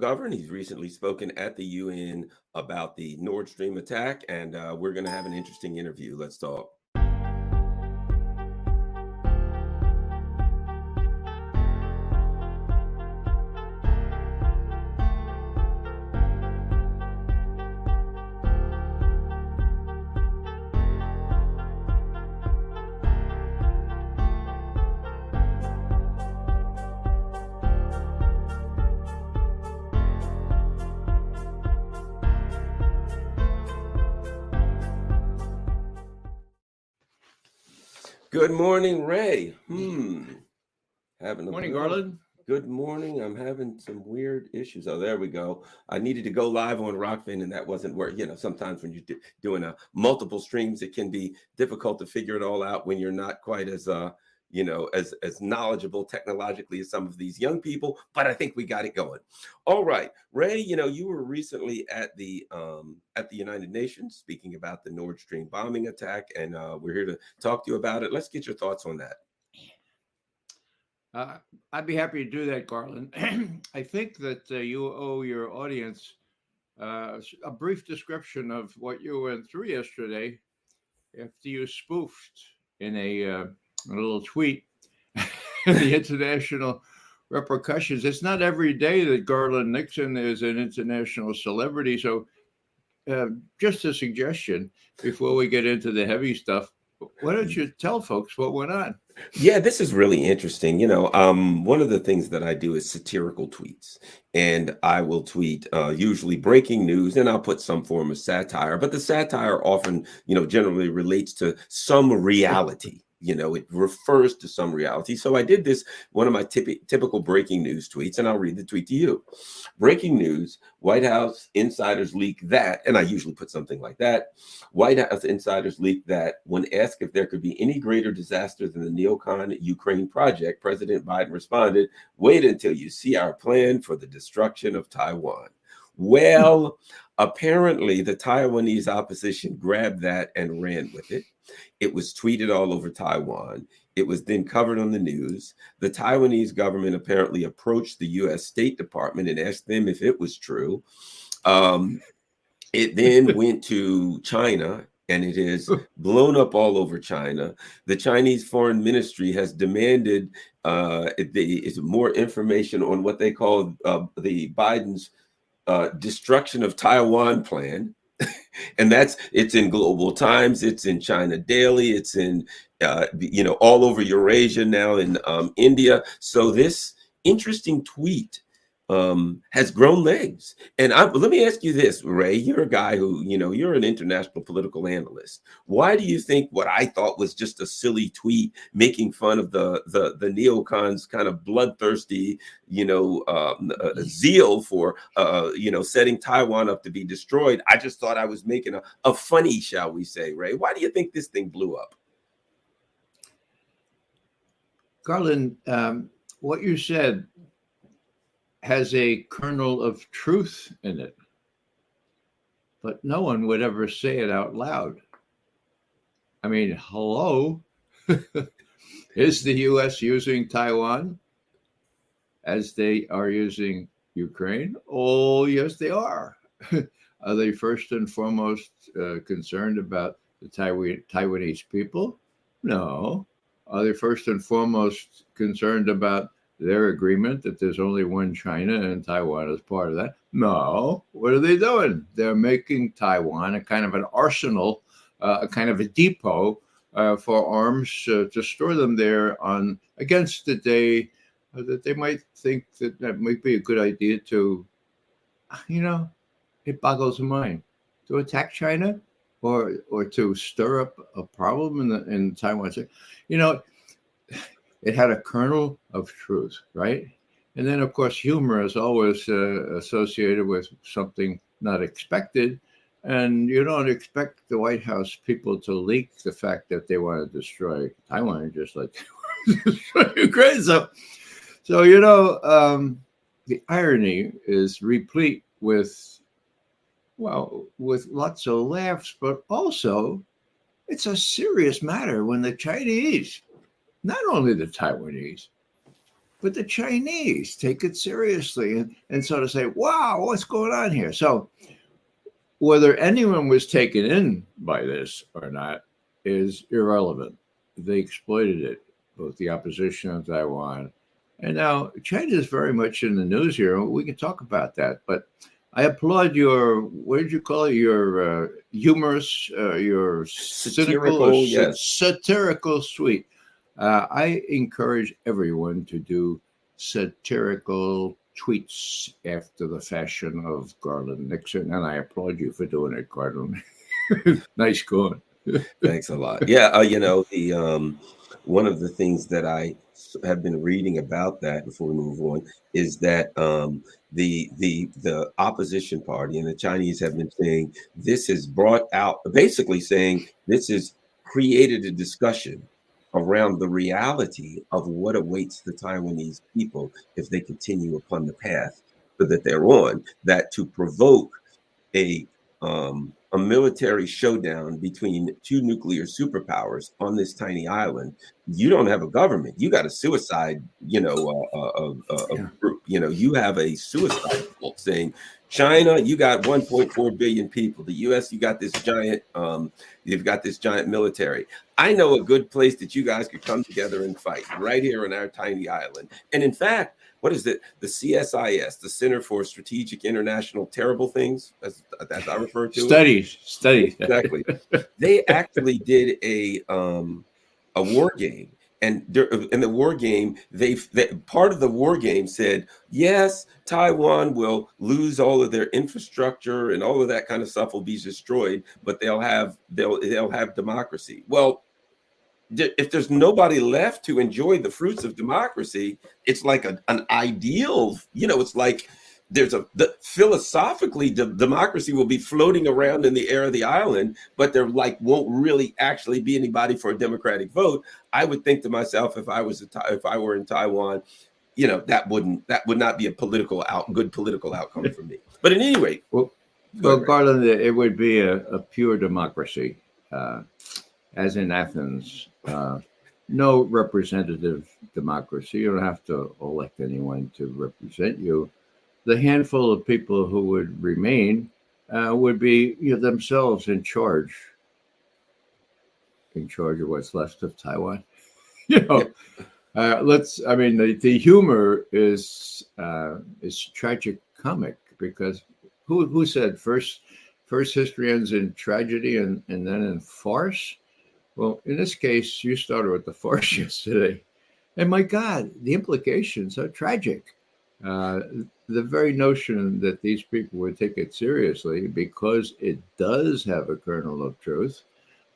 McGovern. He's recently spoken at the UN about the Nord Stream attack, and we're going to have an interesting interview. Let's talk. Good morning, Ray. Morning, Garland. Good morning. I'm having some weird issues. Oh, there we go. I needed to go live on Rockfin, and that wasn't where, sometimes when you're doing multiple streams, it can be difficult to figure it all out when you're not quite as as knowledgeable technologically as some of these young people, but I think we got it going. All right, Ray, you were recently at the United Nations speaking about the Nord Stream bombing attack, and we're here to talk to you about it. Let's get your thoughts on that. I'd be happy to do that, Garland. I think that you owe your audience a brief description of what you went through yesterday after you spoofed in a little tweet the international repercussions. It's not every day that Garland Nixon is an international celebrity. So just a suggestion before we get into the heavy stuff, why don't you tell folks what went on? Yeah, this is really interesting. One of the things that I do is satirical tweets, and I will tweet usually breaking news, and I'll put some form of satire, but the satire often, generally relates to some reality. It refers to some reality. So I did this, one of my typical breaking news tweets, and I'll read the tweet to you. Breaking news, White House insiders leak that, and I usually put something like that. White House insiders leak that when asked if there could be any greater disaster than the neocon Ukraine project, President Biden responded, "Wait until you see our plan for the destruction of Taiwan." Well, apparently the Taiwanese opposition grabbed that and ran with it. It was tweeted all over Taiwan. It was then covered on the news. The Taiwanese government apparently approached the U.S. State Department and asked them if it was true. It then went to China, and it is blown up all over China. The Chinese Foreign Ministry has demanded more information on what they call the Biden's destruction of Taiwan plan. And it's in Global Times, it's in China Daily, it's in all over Eurasia now, in India. So this interesting tweet has grown legs. And let me ask you this, Ray, you're a guy who, you're an international political analyst. Why do you think what I thought was just a silly tweet making fun of the neocons' kind of bloodthirsty, zeal for, setting Taiwan up to be destroyed? I just thought I was making a funny, shall we say, Ray. Why do you think this thing blew up? Garland, what you said has a kernel of truth in it, but no one would ever say it out loud. I mean, hello, is the U.S. using Taiwan as they are using Ukraine? Oh, yes, they are. Are they first and foremost concerned about the Taiwanese people? No. Are they first and foremost concerned about their agreement that there's only one China and Taiwan is part of that? No. What are they doing? They're making Taiwan a kind of an arsenal, a kind of a depot for arms to store them there against the day that they might think that might be a good idea to, it boggles the mind, to attack China or to stir up a problem in Taiwan. It had a kernel of truth, right? And then, of course, humor is always associated with something not expected. And you don't expect the White House people to leak the fact that they want to destroy Taiwan, just like they want to destroy Ukraine. So the irony is replete with lots of laughs, but also it's a serious matter when the Chinese, not only the Taiwanese, But the Chinese take it seriously and sort of say, wow, what's going on here? So whether anyone was taken in by this or not is irrelevant. They exploited it, both the opposition on Taiwan. And now China is very much in the news here. We can talk about that. But I applaud your, what did you call it? Your humorous, your Satirical, yes. satirical tweet. I encourage everyone to do satirical tweets after the fashion of Garland Nixon, and I applaud you for doing it, Garland. Nice going. Thanks a lot. Yeah, the one of the things that I have been reading about that before we move on is that the opposition party and the Chinese have been saying this has brought out, basically saying this has created a discussion around the reality of what awaits the Taiwanese people if they continue upon the path that they're on, that to provoke a military showdown between two nuclear superpowers on this tiny island, you don't have a government. You got a suicide, group. You have a suicide cult saying, China, you got 1.4 billion people. The U.S., you've got this giant military. I know a good place that you guys could come together and fight right here on our tiny island. And in fact, what is it? The CSIS, the Center for Strategic International Terrible Things, as I refer to Studies. Exactly. They actually did a war game, and in the war game, part of the war game said, yes, Taiwan will lose all of their infrastructure and all of that kind of stuff will be destroyed, but they'll have democracy. Well, if there's nobody left to enjoy the fruits of democracy, it's like an ideal, it's like philosophically, democracy will be floating around in the air of the island, but there won't really actually be anybody for a democratic vote. I would think to myself, if I were in Taiwan, that would not be a good political outcome for me. But at any rate, well, Garland, it would be a pure democracy. As in Athens, no representative democracy. You don't have to elect anyone to represent you. The handful of people who would remain would be themselves in charge of what's left of Taiwan. The humor is tragic comic, because who said first history ends in tragedy and then in farce? Well, in this case, you started with the farce yesterday. And my God, the implications are tragic. The very notion that these people would take it seriously because it does have a kernel of truth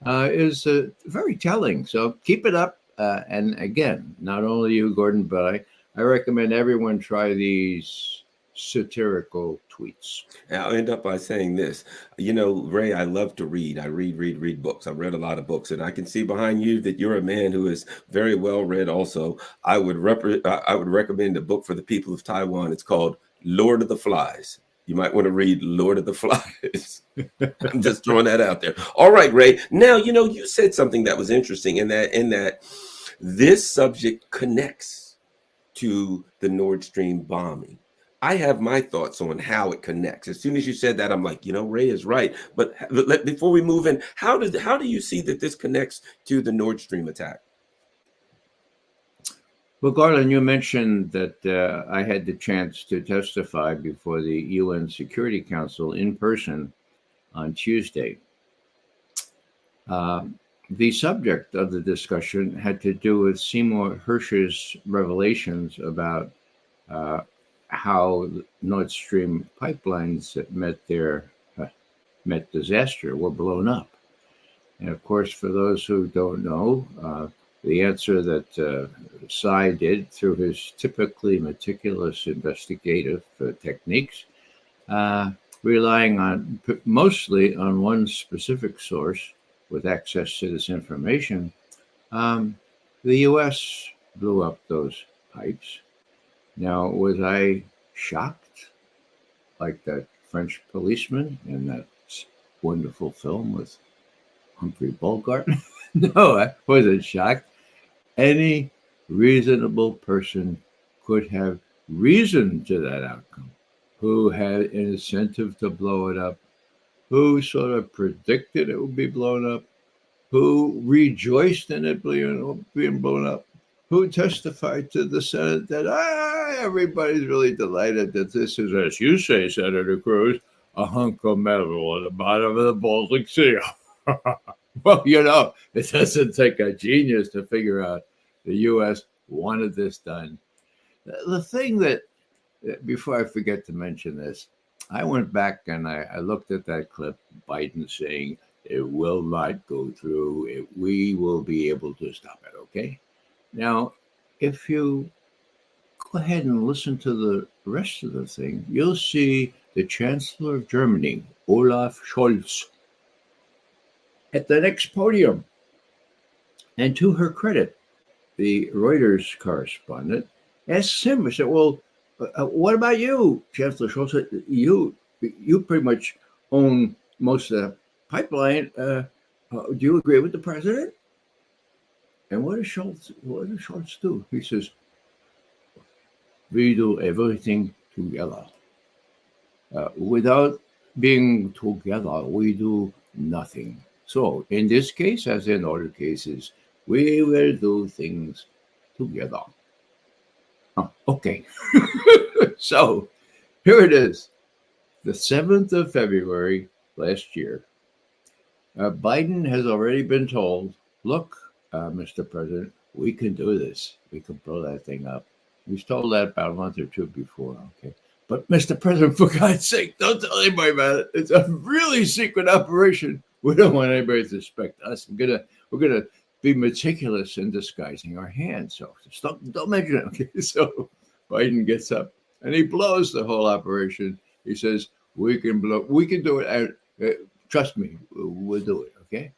is very telling. So keep it up. And again, not only you, Gordon, but I recommend everyone try these satirical tweets. I'll end up by saying this. Ray, I love to read. I read books. I've read a lot of books, and I can see behind you that you're a man who is very well read also. I would recommend a book for the people of Taiwan. It's called Lord of the Flies. You might want to read Lord of the Flies. I'm just throwing that out there. All right, Ray. Now, you said something that was interesting in that this subject connects to the Nord Stream bombing. I have my thoughts on how it connects. As soon as you said that, I'm like, Ray is right. But before we move in, how do you see that this connects to the Nord Stream attack? Well, Garland, you mentioned that I had the chance to testify before the UN Security Council in person on Tuesday. The subject of the discussion had to do with Seymour Hersh's revelations about how Nord Stream pipelines that met disaster were blown up. And of course, for those who don't know, the answer that Sy did through his typically meticulous investigative techniques, relying mostly on one specific source with access to this information, the U.S. blew up those pipes. Now, was I shocked, like that French policeman in that wonderful film with Humphrey Bogart? No, I wasn't shocked. Any reasonable person could have reason to that outcome, who had an incentive to blow it up, who sort of predicted it would be blown up, who rejoiced in it being blown up, who testified to the Senate that everybody's really delighted that this is, as you say, Senator Cruz, a hunk of metal at the bottom of the Baltic Sea. Well, it doesn't take a genius to figure out the U.S. wanted this done. The thing that, before I forget to mention this, I went back and I looked at that clip, Biden saying, it will not go through. We will be able to stop it, okay? Now, if you go ahead and listen to the rest of the thing, you'll see the Chancellor of Germany, Olaf Scholz, at the next podium. And to her credit, the Reuters correspondent asked him, I said, well, what about you, Chancellor Scholz? You pretty much own most of the pipeline. Do you agree with the president? And what does Scholz do? He says, we do everything together. Without being together, we do nothing. So in this case, as in other cases, we will do things together. Oh, okay. So here it is, the 7th of February last year. Biden has already been told, look, Mr. President, we can do this. We can blow that thing up. He was told that about a month or two before. Okay. But Mr. President, for God's sake, don't tell anybody about it. It's a really secret operation. We don't want anybody to suspect us. We're gonna be meticulous in disguising our hands. So don't mention it. Okay. So Biden gets up and he blows the whole operation. He says, we can do it. Trust me, we'll do it. Okay.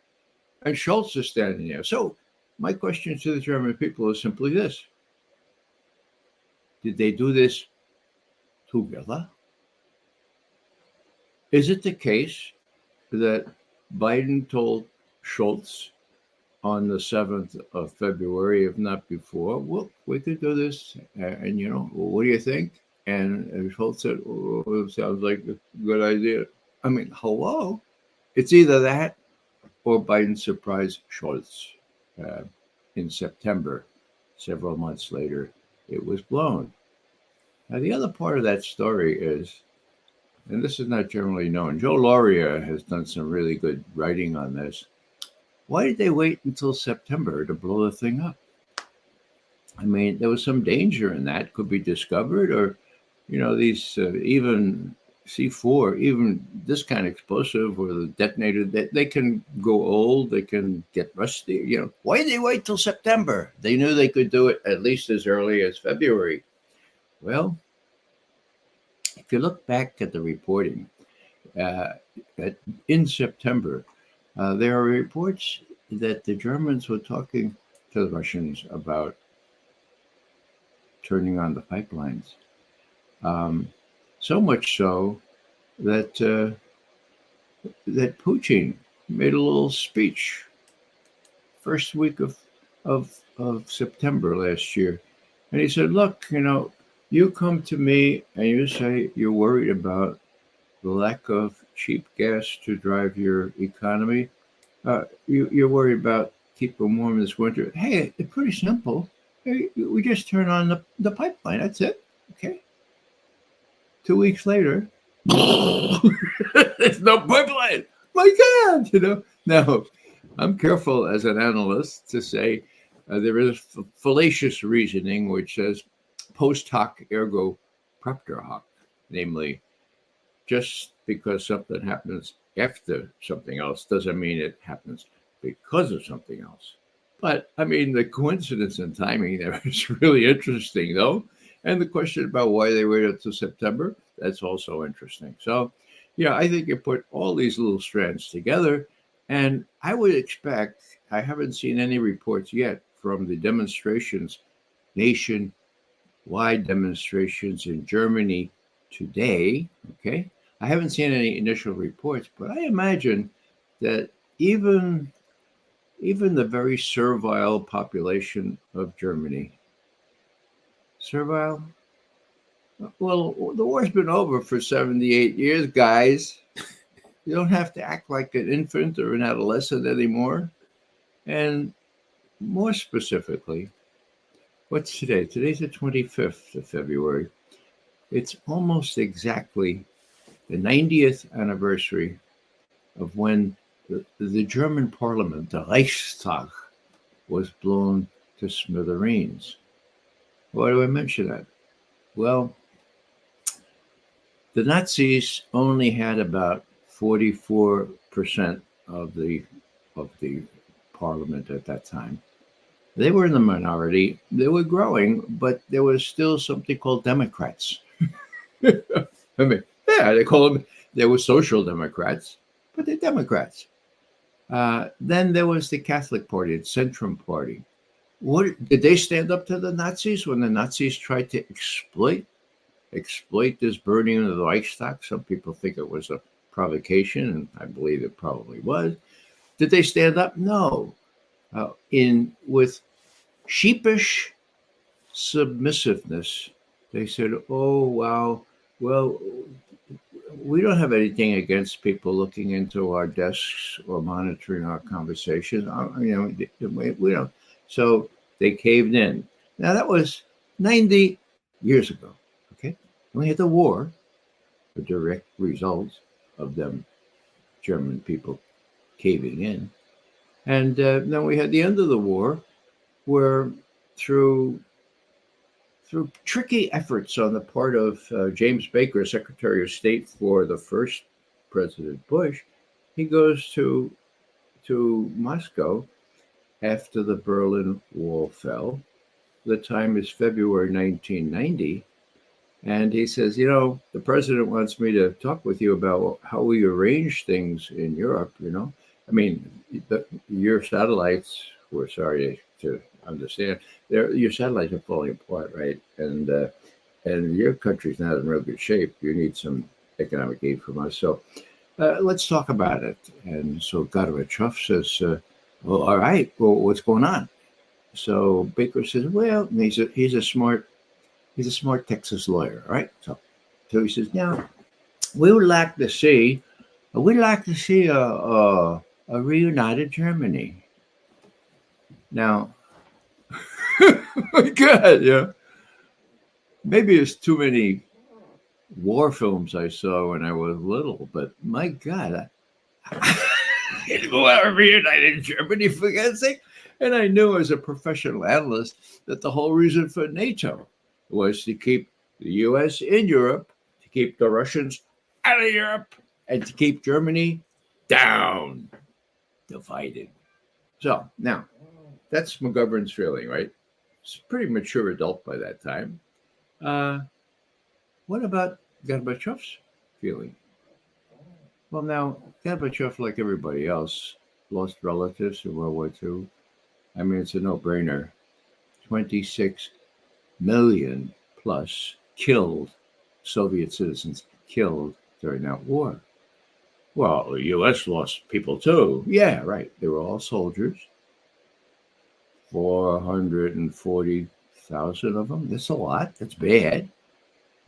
And Scholz is standing there. So my question to the German people is simply this. Did they do this together? Is it the case that Biden told Scholz on the 7th of February, if not before, well, we could do this, and what do you think? And Scholz said, oh, it sounds like a good idea. I mean, hello? It's either that or Biden surprised Scholz in September. Several months later, it was blown. Now, the other part of that story is, and this is not generally known, Joe Lauria has done some really good writing on this. Why did they wait until September to blow the thing up? I mean, there was some danger in that, could be discovered, or, these even C4, even this kind of explosive or the detonator, they can go old, they can get rusty. Why did they wait till September? They knew they could do it at least as early as February. Well, if you look back at the reporting, in September, there are reports that the Germans were talking to the Russians about turning on the pipelines. So much so that that Putin made a little speech first week of September last year, and he said, "Look, you come to me and you say you're worried about the lack of cheap gas to drive your economy. You're worried about keeping warm this winter. Hey, it's pretty simple. Hey, we just turn on the pipeline. That's it. Okay." 2 weeks later, there's no pipeline. My God, Now, I'm careful as an analyst to say there is fallacious reasoning which says post hoc ergo propter hoc, namely, just because something happens after something else doesn't mean it happens because of something else. But I mean, the coincidence and timing there is really interesting, though. And the question about why they waited until September, that's also interesting. So, I think you put all these little strands together, and I would expect, I haven't seen any reports yet from the demonstrations, nationwide demonstrations in Germany today, okay? I haven't seen any initial reports, but I imagine that even the very servile population of Germany Servile? Well, the war's been over for 78 years, guys. You don't have to act like an infant or an adolescent anymore. And more specifically, what's today? Today's the 25th of February. It's almost exactly the 90th anniversary of when the German parliament, the Reichstag, was blown to smithereens. Why do I mention that? Well, the Nazis only had about 44% of the parliament at that time. They were in the minority. They were growing, but there was still something called Democrats. I mean, yeah, they were social Democrats, but they're Democrats. Then there was the Catholic Party, the Centrum Party. What did they stand up to the Nazis when the Nazis tried to exploit this burning of the Reichstag? Some people think it was a provocation, and I believe it probably was. Did they stand up? No. With sheepish submissiveness, they said, "Oh wow, well, we don't have anything against people looking into our desks or monitoring our conversations. We don't." So they caved in. Now that was 90 years ago. Okay, we had the war, the direct result of them German people caving in, and then we had the end of the war, where through tricky efforts on the part of James Baker, Secretary of State for the first President Bush, he goes to Moscow after the Berlin Wall fell. The time is February 1990. And he says, the president wants me to talk with you about how we arrange things in Europe, I mean, your satellites, we're sorry to understand, your satellites are falling apart, right? And your country's not in real good shape. You need some economic aid from us. So let's talk about it. And so Gorbachev says, well, all right, well, what's going on? So Baker says, well, he's a smart Texas lawyer, right? So he says, now we would like to see a reunited Germany. Now, my God, yeah. Maybe it's too many war films I saw when I was little, but my God, I didn't want to reunite Germany, for God's sake. And I knew as a professional analyst that the whole reason for NATO was to keep the U.S. in Europe, to keep the Russians out of Europe, and to keep Germany down, divided. So now, that's McGovern's feeling, right? He's a pretty mature adult by that time. What about Gorbachev's feeling? Well, now, Gorbachev, like everybody else, lost relatives in World War II. I mean, it's a no-brainer. 26 million plus killed, Soviet citizens killed during that war. Well, the U.S. lost people too. Yeah, right. They were all soldiers. 440,000 of them. That's a lot. That's bad.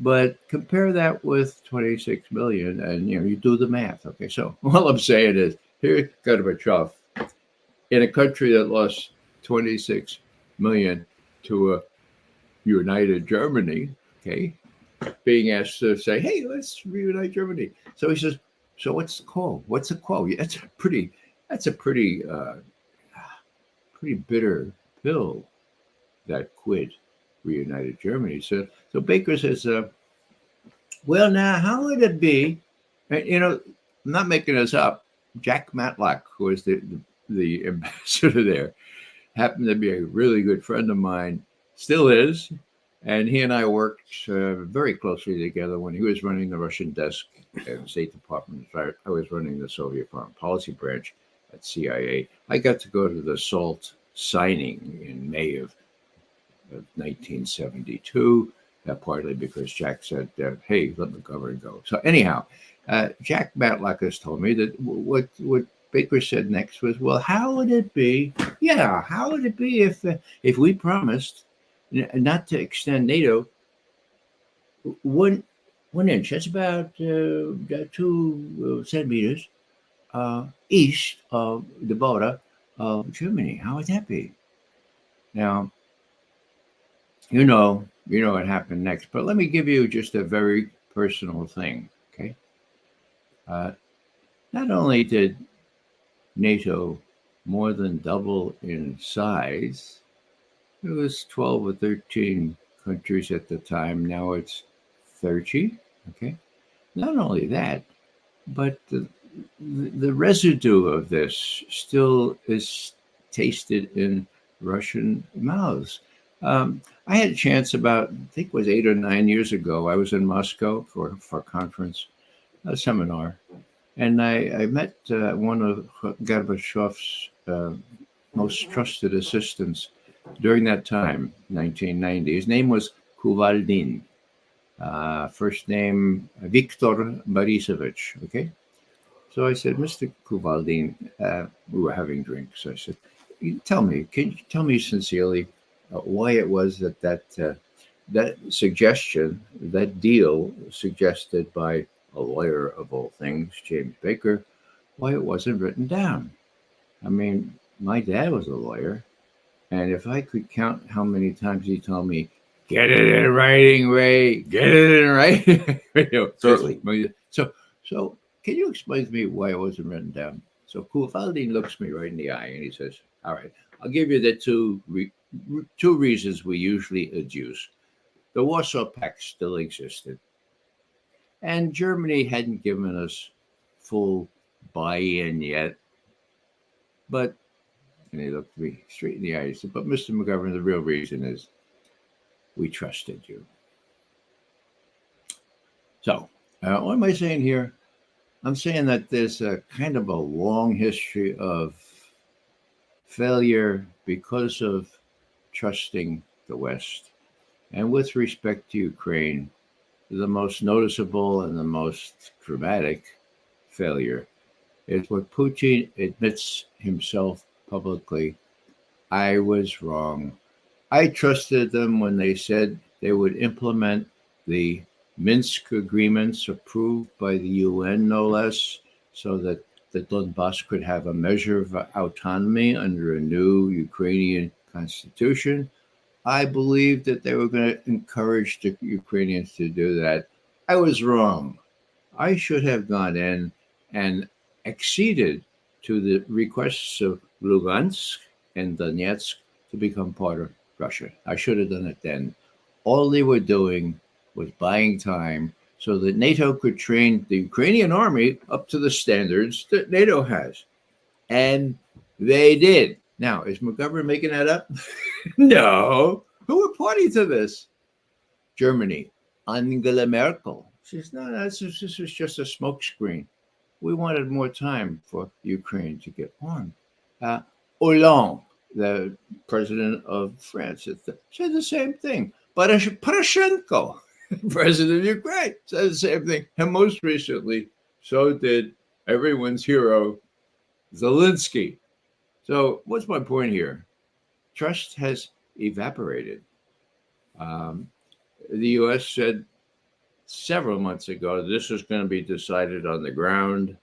But compare that with 26 million and, you do the math. Okay, so all I'm saying is, here Gorbachev, in a country that lost 26 million to a united Germany, okay, being asked to say, hey, let's reunite Germany. So he says, so what's the call? What's the call? Yeah, that's a pretty bitter pill, that quid reunited Germany. So Baker says, well, now, how would it be? And, I'm not making this up. Jack Matlock, who was the ambassador there, happened to be a really good friend of mine, still is. And he and I worked very closely together when he was running the Russian desk at the State Department. I was running the Soviet Foreign Policy branch at CIA. I got to go to the SALT signing in May of 1972, partly because Jack said, hey, let McGovern go. So anyhow, Jack Matlock has told me that what Baker said next was, well, how would it be? Yeah, how would it be if we promised not to extend NATO 1 inch. That's about 2 centimeters east of the border of Germany. How would that be? Now, what happened next. But let me give you just a very personal thing. Okay, uh, not only did NATO more than double in size, it was 12 or 13 countries at the time. Now it's 30. Okay, not only that, but the residue of this still is tasted in Russian mouths. I had a chance about, I think it was 8 or 9 years ago. I was in Moscow for a conference, a seminar, and I met one of Gorbachev's most trusted assistants during that time, 1990. His name was Kuvaldin. First name Viktor Borisovich. Okay. So I said, Mr. Kuvaldin, we were having drinks. I said, can you tell me sincerely why it was that suggestion, that deal suggested by a lawyer of all things, James Baker, why it wasn't written down? I mean, my dad was a lawyer, and if I could count how many times he told me, get it in writing, Ray, get it in writing. Certainly. So can you explain to me why it wasn't written down? So Kuvaldin looks me right in the eye and he says, all right, I'll give you the two reasons we usually adduce. The Warsaw Pact still existed, and Germany hadn't given us full buy-in yet. But, and he looked me straight in the eye and said, but Mr. McGovern, the real reason is we trusted you. So, what am I saying here? I'm saying that there's a kind of a long history of failure because of trusting the West. And with respect to Ukraine, the most noticeable and the most dramatic failure is what Putin admits himself publicly. I was wrong. I trusted them when they said they would implement the Minsk agreements approved by the UN, no less, so that the Donbass could have a measure of autonomy under a new Ukrainian constitution. I believed that they were going to encourage the Ukrainians to do that. I was wrong. I should have gone in and acceded to the requests of Lugansk and Donetsk to become part of Russia. I should have done it then. All they were doing was buying time so that NATO could train the Ukrainian army up to the standards that NATO has. And they did. Now, is McGovern making that up? No. Who were party to this? Germany. Angela Merkel. She says, no, this was just a smokescreen. We wanted more time for Ukraine to get on. Hollande, the president of France, said the same thing. But Poroshenko, president of Ukraine, said the same thing. And most recently, so did everyone's hero, Zelensky. So what's my point here? Trust has evaporated. The U.S. said several months ago this was going to be decided on the ground.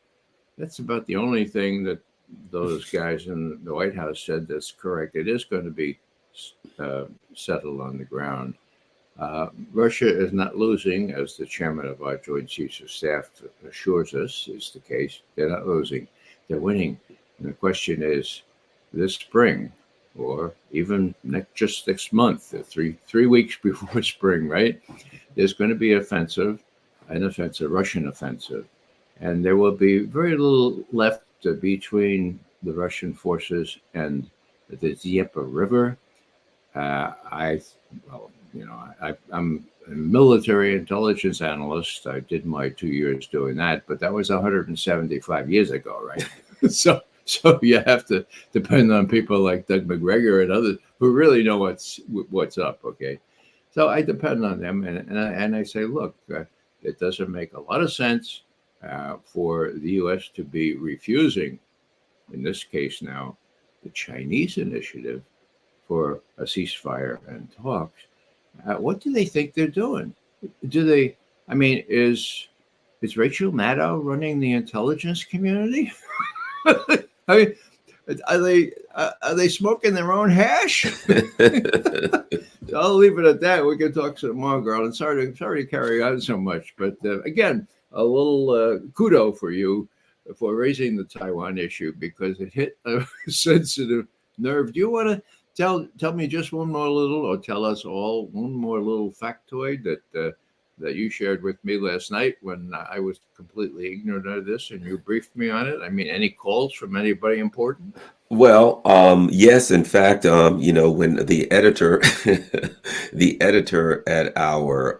That's about the only thing that those guys in the White House said that's correct. It is going to be settled on the ground. Russia is not losing, as the chairman of our Joint Chiefs of Staff assures us is the case. They're not losing. They're winning. And the question is, this spring, or even just next month, three weeks before spring, right? There's going to be an offensive, Russian offensive. And there will be very little left between the Russian forces and the Dnieper River. I'm a military intelligence analyst. I did my 2 years doing that, but that was 175 years ago, right? So you have to depend on people like Doug McGregor and others who really know what's up. Okay, so I depend on them, and I say, look, it doesn't make a lot of sense for the U.S. to be refusing, in this case now, the Chinese initiative for a ceasefire and talks. What do they think they're doing? Do they? I mean, is Rachel Maddow running the intelligence community? I mean, are they smoking their own hash? So I'll leave it at that. We can talk some more, Garland. Sorry to carry on so much, but again, a little kudo for you for raising the Taiwan issue, because it hit a sensitive nerve. Do you want to tell me just one more little, or tell us all one more little factoid that you shared with me last night when I was completely ignorant of this and you briefed me on it? I mean, any calls from anybody important? Well, yes, in fact, when the editor, the editor at our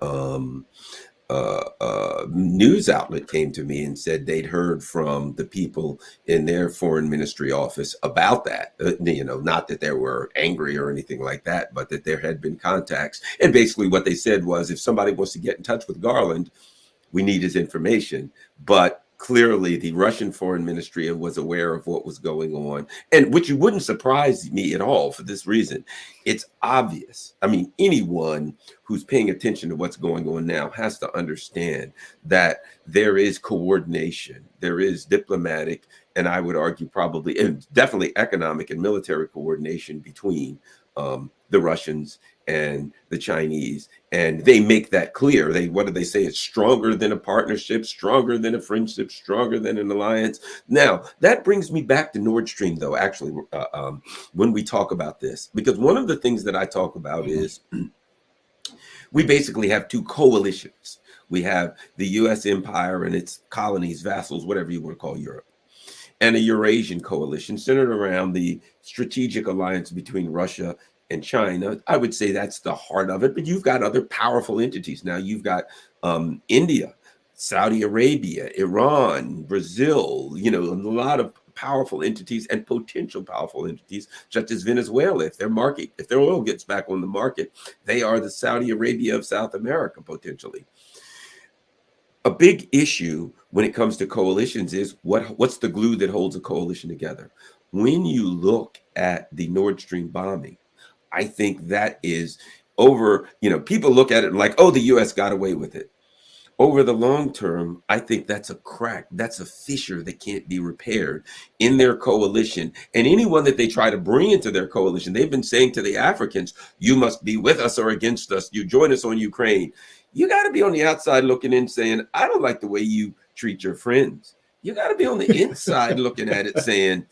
news outlet came to me and said they'd heard from the people in their foreign ministry office about that, not that they were angry or anything like that, but that there had been contacts. And basically what they said was, if somebody wants to get in touch with Garland, we need his information. But clearly the Russian foreign ministry was aware of what was going on, and which wouldn't surprise me at all for this reason. It's obvious. I mean, anyone who's paying attention to what's going on now has to understand that there is coordination, there is diplomatic, and I would argue probably, and definitely economic and military coordination between the Russians and the Chinese. And they make that clear. What do they say? It's stronger than a partnership, stronger than a friendship, stronger than an alliance. Now, that brings me back to Nord Stream, though, actually, when we talk about this, because one of the things that I talk about is we basically have two coalitions. We have the U.S. empire and its colonies, vassals, whatever you want to call Europe, and a Eurasian coalition centered around the strategic alliance between Russia and China. I would say that's the heart of it, but you've got other powerful entities. Now you've got India, Saudi Arabia, Iran, Brazil, a lot of powerful entities and potential powerful entities, such as Venezuela. If their oil gets back on the market, they are the Saudi Arabia of South America, potentially. A big issue when it comes to coalitions is what's the glue that holds a coalition together? When you look at the Nord Stream bombing, I think that is over, people look at it like, oh, the U.S. got away with it. Over the long term, I think that's a crack. That's a fissure that can't be repaired in their coalition. And anyone that they try to bring into their coalition, they've been saying to the Africans, you must be with us or against us. You join us on Ukraine. You got to be on the outside looking in saying, I don't like the way you treat your friends. You got to be on the inside looking at it saying,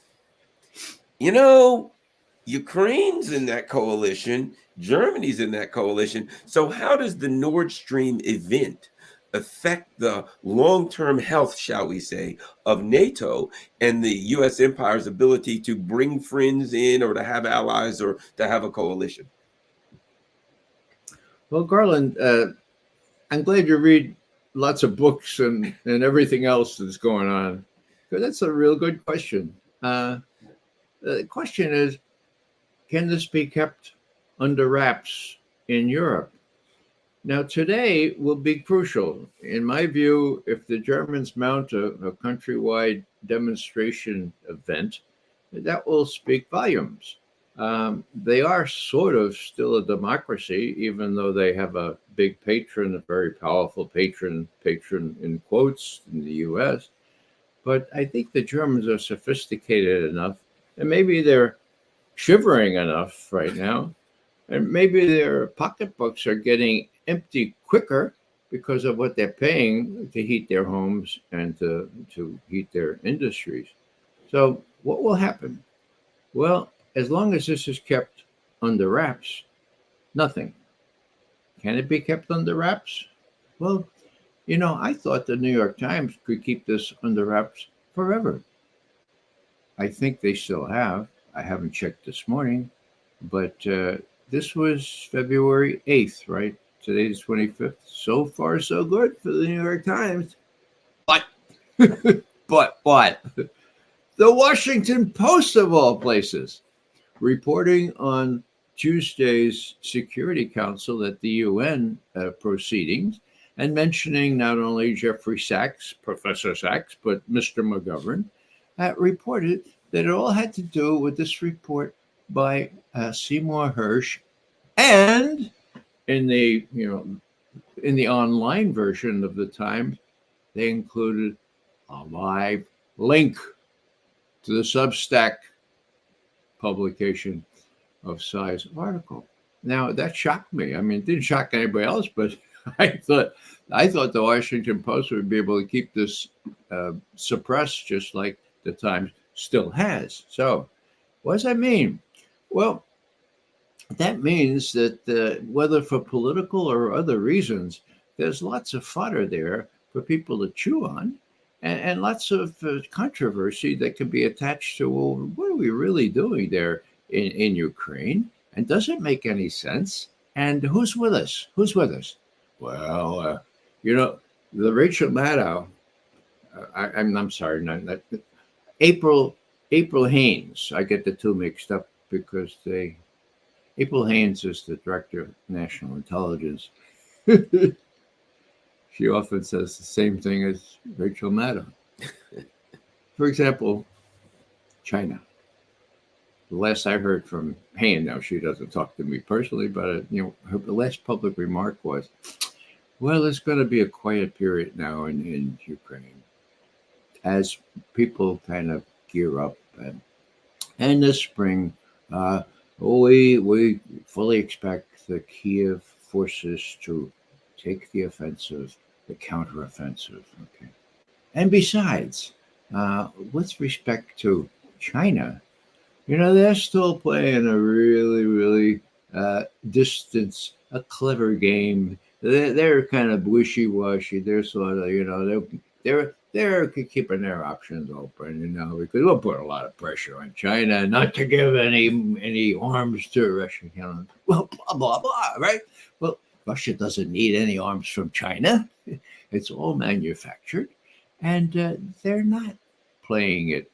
Ukraine's in that coalition, Germany's in that coalition. So how does the Nord Stream event affect the long-term health, shall we say, of NATO and the U.S. empire's ability to bring friends in or to have allies or to have a coalition? Well, Garland, I'm glad you read lots of books and everything else that's going on, because that's a real good question. The question is, can this be kept under wraps in Europe? Now, today will be crucial. In my view, if the Germans mount a countrywide demonstration event, that will speak volumes. They are sort of still a democracy, even though they have a big patron, a very powerful patron in quotes, in the U.S. But I think the Germans are sophisticated enough, and maybe they're shivering enough right now, and maybe their pocketbooks are getting empty quicker because of what they're paying to heat their homes and to heat their industries. So what will happen? Well, as long as this is kept under wraps, nothing. Can it be kept under wraps? Well, I thought the New York Times could keep this under wraps forever. I think they still have. I haven't checked this morning, but this was February 8th, right? Today's 25th. So far, so good for the New York Times. But, but, the Washington Post, of all places, reporting on Tuesday's Security Council at the UN proceedings, and mentioning not only Jeffrey Sachs, Professor Sachs, but Mr. McGovern, reported that it all had to do with this report by Seymour Hersh, and in the in the online version of the Times, they included a live link to the Substack publication of Tsai's article. Now that shocked me. I mean, it didn't shock anybody else, but I thought the Washington Post would be able to keep this suppressed, just like the Times still has. So, what does that mean? Well, that means that whether for political or other reasons, there's lots of fodder there for people to chew on, and lots of controversy that can be attached to, well, what are we really doing there in Ukraine? And does it make any sense? And who's with us? Who's with us? Well, the Rachel Maddow, I'm sorry, not April Haynes. I get the two mixed up because April Haynes is the director of national intelligence. She often says the same thing as Rachel Maddow. For example, China. The last I heard from Haynes, now she doesn't talk to me personally, but her last public remark was, well, there's going to be a quiet period now in Ukraine as people kind of gear up. And this spring, we fully expect the Kiev forces to take the offensive, the counteroffensive. Okay. And besides, with respect to China, they're still playing a really, really a clever game. They're kind of wishy-washy. They're sort of, they're keeping their options open, because we'll put a lot of pressure on China not to give any arms to Russia. Well, blah, blah, blah, right? Well, Russia doesn't need any arms from China. It's all manufactured. And they're not playing it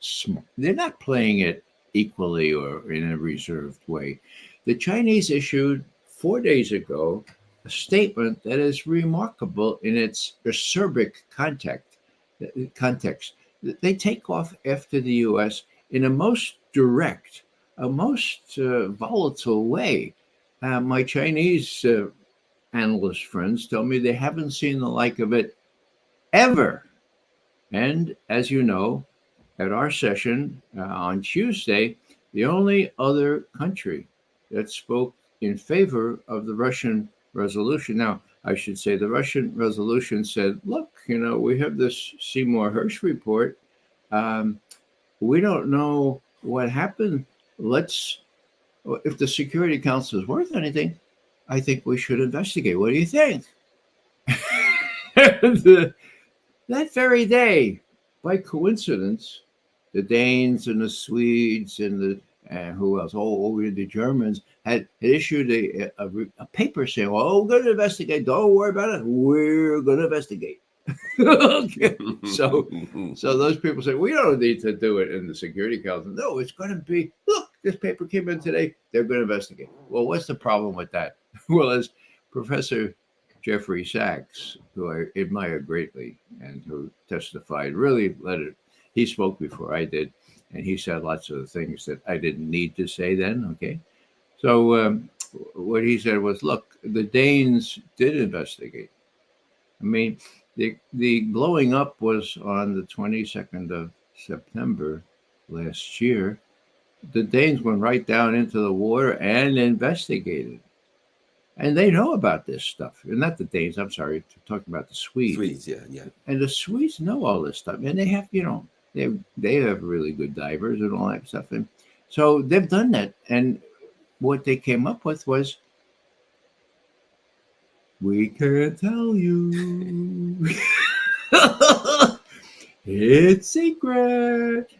smart. They're not playing it equally or in a reserved way. The Chinese issued 4 days ago a statement that is remarkable in its acerbic context. They take off after the U.S. in a most direct, a most volatile way. My Chinese analyst friends tell me they haven't seen the like of it ever. And as you know, at our session on Tuesday, the only other country that spoke in favor of the Russian resolution. Now, I should say the Russian resolution said, look, we have this Seymour Hersh report. We don't know what happened. If the Security Council is worth anything, I think we should investigate. What do you think? That very day, by coincidence, the Danes and the Swedes and who else? The Germans had issued a paper saying, "Oh, we're going to investigate. Don't worry about it. We're going to investigate." Okay. So those people say, "We don't need to do it in the Security Council." No, it's going to be. Look, this paper came in today. They're going to investigate. Well, what's the problem with that? Well, as Professor Jeffrey Sachs, who I admire greatly and who testified, really he spoke before I did, and he said lots of the things that I didn't need to say then, okay? So what he said was, look, the Danes did investigate. I mean, the blowing up was on the 22nd of September last year. The Danes went right down into the water and investigated. And they know about this stuff. And not the Danes, I'm sorry, talking about the Swedes. Swedes, yeah. And the Swedes know all this stuff. And they have, they have really good divers and all that stuff. And so they've done that. And what they came up with was, we can't tell you. It's secret.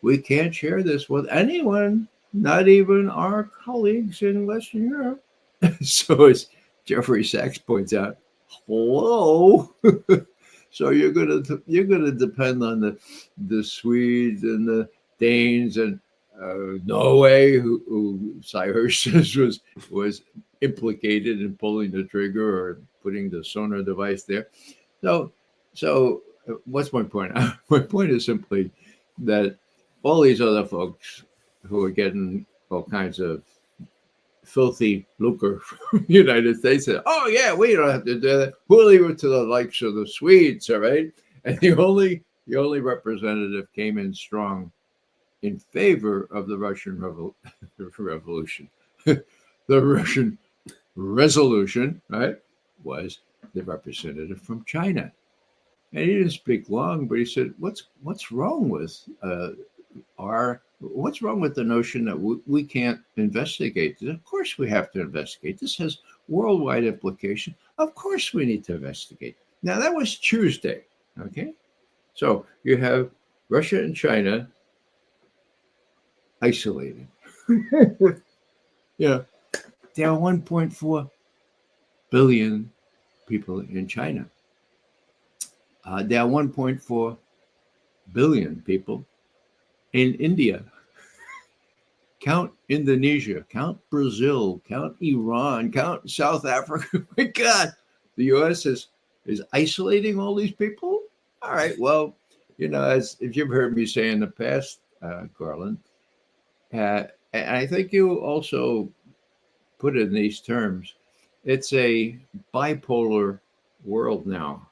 We can't share this with anyone, not even our colleagues in Western Europe. So as Jeffrey Sachs points out, hello. So you're gonna depend on the Swedes and the Danes and Norway, who Sy Hersh says was implicated in pulling the trigger or putting the sonar device there. So what's my point? My point is simply that all these other folks who are getting all kinds of filthy lucre from the United States said, oh, yeah, we don't have to do that. We'll leave it to the likes of the Swedes, all right? And the only representative came in strong in favor of the Russian revolution. The Russian resolution, right, was the representative from China. And he didn't speak long, but he said, what's wrong with what's wrong with the notion that we can't investigate this? Of course we have to investigate. This has worldwide implication. Of course we need to investigate. Now, that was Tuesday, okay? So you have Russia and China isolated. Yeah, there are 1.4 billion people in China. There are 1.4 billion people in India. Count Indonesia, count Brazil, count Iran, count South Africa. My God, the U.S. is isolating all these people? All right, well, as if you've heard me say in the past, Garland, and I think you also put it in these terms, it's a bipolar world now.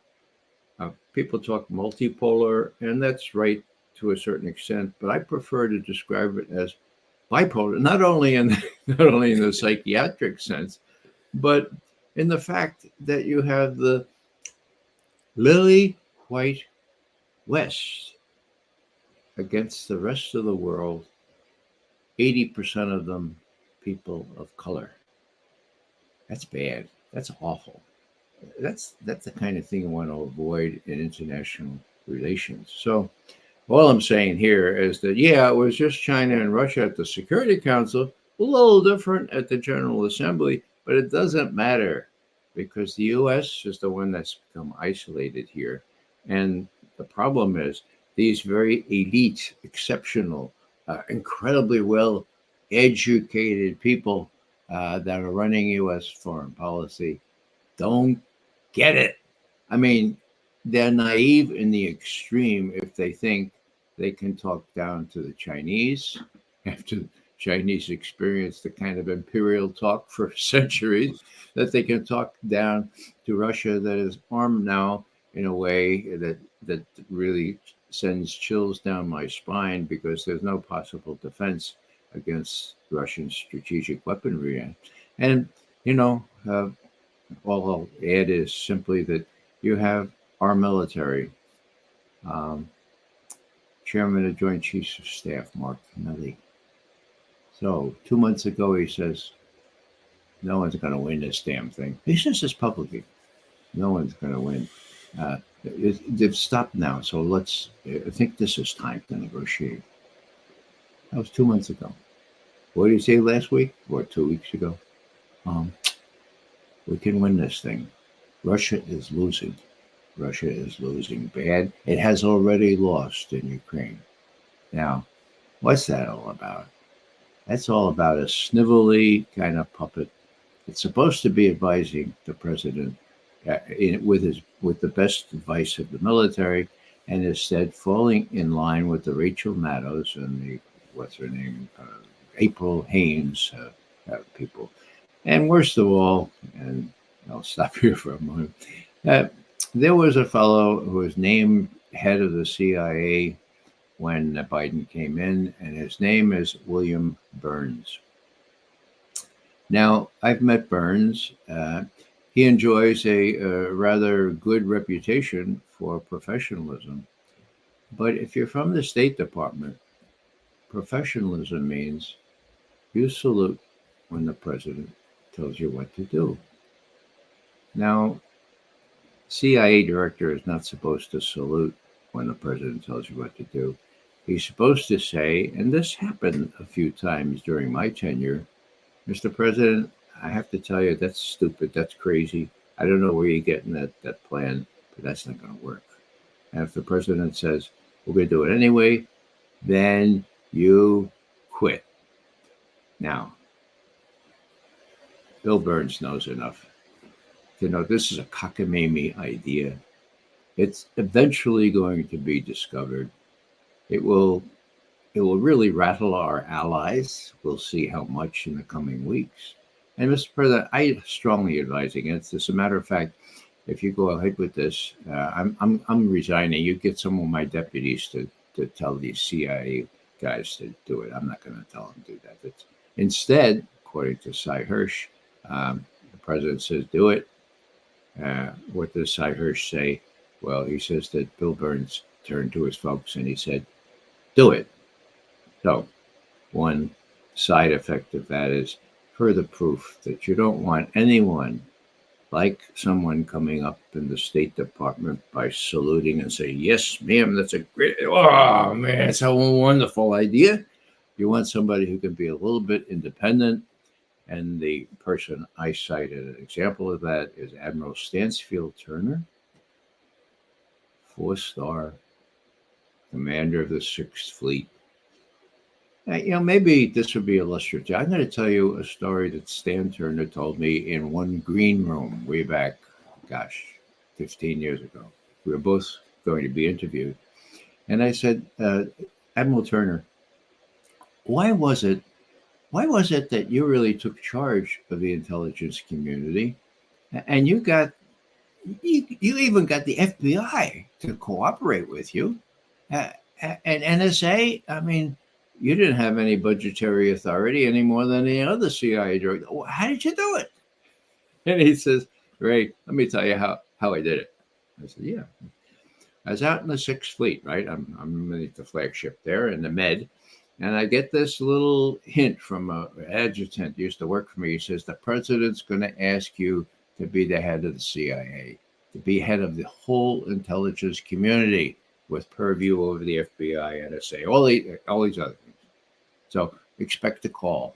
People talk multipolar, and that's right to a certain extent, but I prefer to describe it as bipolar, not only in the psychiatric sense, but in the fact that you have the lily white West against the rest of the world, 80% of them people of color. That's bad. That's awful. That's the kind of thing you want to avoid in international relations. So all I'm saying here is that, yeah, it was just China and Russia at the Security Council, a little different at the General Assembly, but it doesn't matter because the U.S. is the one that's become isolated here. And the problem is these very elite, exceptional, incredibly well-educated people that are running U.S. foreign policy don't get it. I mean, they're naive in the extreme if they think they can talk down to the Chinese after the Chinese experienced the kind of imperial talk for centuries, that they can talk down to Russia that is armed now in a way that really sends chills down my spine because there's no possible defense against Russian strategic weaponry. And, all I'll add is simply that you have our military, Chairman of Joint Chiefs of Staff, Mark Milley. So 2 months ago, he says, no one's going to win this damn thing. He says this publicly. No one's going to win. They've stopped now, so I think this is time to negotiate. That was 2 months ago. What did he say last week or 2 weeks ago? We can win this thing. Russia is losing. Russia is losing bad. It has already lost in Ukraine. Now, what's that all about? That's all about a snivelly kind of puppet. It's supposed to be advising the president with the best advice of the military, and instead falling in line with the Rachel Maddows and April Haynes people. And worst of all, and I'll stop here for a moment, there was a fellow who was named head of the CIA when Biden came in, and his name is William Burns. Now, I've met Burns. He enjoys a rather good reputation for professionalism. But if you're from the State Department, professionalism means you salute when the president tells you what to do. Now, CIA director is not supposed to salute when the president tells you what to do. He's supposed to say, and this happened a few times during my tenure, Mr. President, I have to tell you, that's stupid, that's crazy. I don't know where you're getting that plan, but that's not going to work. And if the president says, we're going to do it anyway, then you quit. Now, Bill Burns knows enough to know this is a cockamamie idea. It's eventually going to be discovered. It will really rattle our allies. We'll see how much in the coming weeks. And Mr. President, I strongly advise against this. As a matter of fact, if you go ahead with this, I'm resigning. You get some of my deputies to tell these CIA guys to do it. I'm not going to tell them to do that. But instead, according to Cy Hirsch, the president says do it. What does Cy Hirsch say? Well, he says that Bill Burns turned to his folks and he said, do it. So one side effect of that is further proof that you don't want anyone like someone coming up in the State Department by saluting and saying, yes, ma'am, that's a great, oh, man, it's a wonderful idea. You want somebody who can be a little bit independent. And the person I cited an example of that is Admiral Stansfield Turner, 4-star commander of the 6th Fleet. Maybe this would be illustrative. I'm going to tell you a story that Stan Turner told me in one green room way back, 15 years ago. We were both going to be interviewed. And I said, Admiral Turner, why was it that you really took charge of the intelligence community? And you even got the FBI to cooperate with you. And NSA, I mean, you didn't have any budgetary authority any more than any other CIA director. How did you do it? And he says, Ray, let me tell you how I did it. I said, yeah. I was out in the 6th Fleet, right? I'm underneath the flagship there in the Med. And I get this little hint from an adjutant who used to work for me. He says, the president's going to ask you to be the head of the CIA, to be head of the whole intelligence community with purview over the FBI, NSA, all these other things. So expect a call.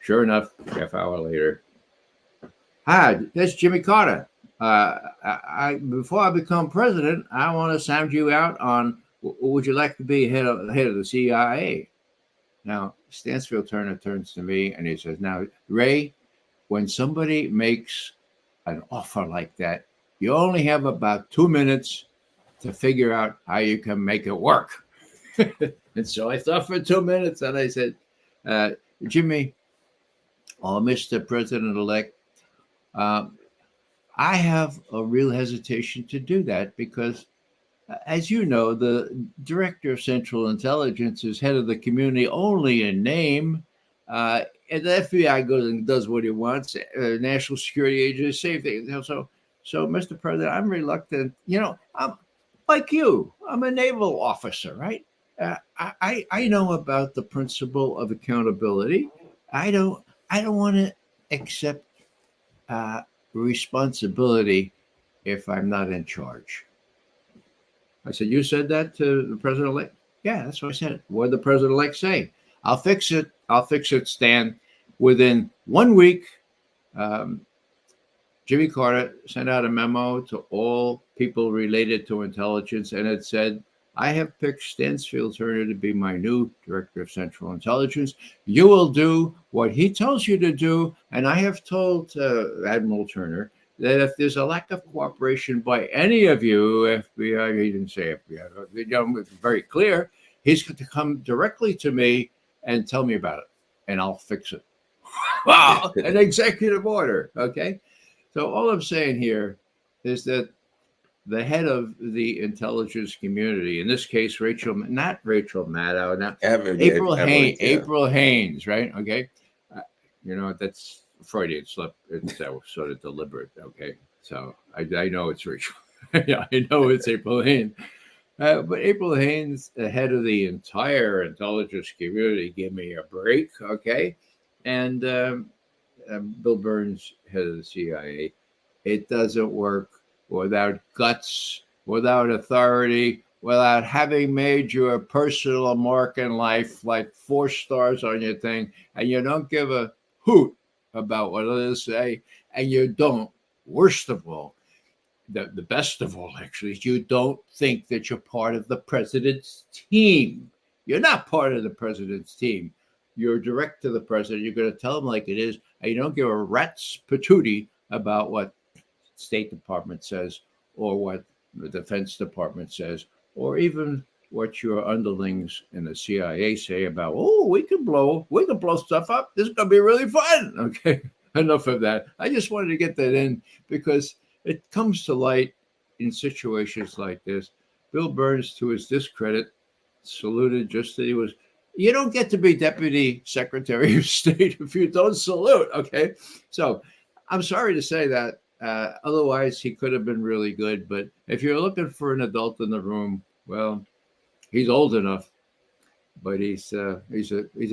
Sure enough, half hour later, hi, that's Jimmy Carter. Before I become president, I want to sound you out on, would you like to be head of the CIA? Now, Stansfield Turner turns to me and he says, now, Ray, when somebody makes an offer like that, you only have about 2 minutes to figure out how you can make it work. And so I thought for 2 minutes and I said, Jimmy, or Mr. President-elect, I have a real hesitation to do that because, as you know, the Director of Central Intelligence is head of the community only in name. And the FBI goes and does what he wants. National Security Agency, same thing. So, Mr. President, I'm reluctant. I'm like you. I'm a naval officer, right? I know about the principle of accountability. I don't want to accept responsibility if I'm not in charge. I said, you said that to the president-elect? Yeah, that's what I said. What did the president-elect say? I'll fix it, Stan. Within 1 week, Jimmy Carter sent out a memo to all people related to intelligence, and it said, I have picked Stansfield Turner to be my new Director of Central Intelligence. You will do what he tells you to do, and I have told Admiral Turner that if there's a lack of cooperation by any of you, FBI, he didn't say FBI, it's very clear, he's going to come directly to me and tell me about it, and I'll fix it. Wow, an executive order, okay? So all I'm saying here is that the head of the intelligence community, in this case, not Rachel Maddow, now April Haines, yeah. April Haines, right? Okay, that's Freudian slip. It's sort of deliberate. Okay, so I know it's Rachel. Yeah, I know it's April Haines. But April Haines, the head of the entire intelligence community, give me a break, okay? And Bill Burns, head of the CIA, it doesn't work without guts, without authority, without having made you a personal mark in life, like 4 stars on your thing, and you don't give a hoot about what others say, and you don't, worst of all, the best of all, actually, is you don't think that you're part of the president's team. You're not part of the president's team. You're direct to the president. You're going to tell him like it is, and you don't give a rat's patootie about what State Department says or what the Defense Department says, or even what your underlings in the CIA say about, oh, we can blow stuff up. This is going to be really fun. Okay, enough of that. I just wanted to get that in because it comes to light in situations like this. Bill Burns, to his discredit, saluted just that he was. You don't get to be Deputy Secretary of State if you don't salute. Okay, so I'm sorry to say that. Otherwise, he could have been really good. But if you're looking for an adult in the room, well, he's old enough, but he's a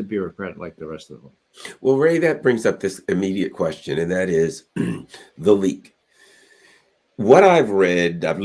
bureaucrat like the rest of them. Well, Ray, that brings up this immediate question, and that is the leak. What I've read, I've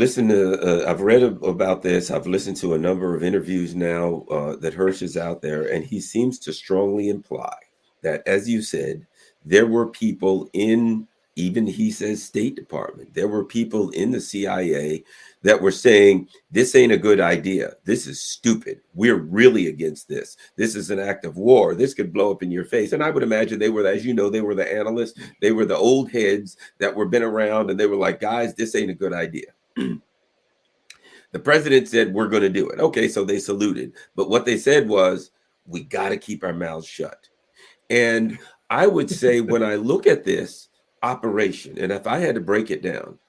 read about this. I've listened to a number of interviews now that Hirsch is out there, and he seems to strongly imply that, as you said, there were people in, even he says, State Department. There were people in the CIA that were saying, this ain't a good idea. This is stupid. We're really against this. This is an act of war. This could blow up in your face. And I would imagine they were, as you know, they were the analysts. They were the old heads that were been around, and they were like, guys, this ain't a good idea. The president said, we're going to do it. Okay, so they saluted. But what they said was, we got to keep our mouths shut. And I would say when I look at this operation, and if I had to break it down,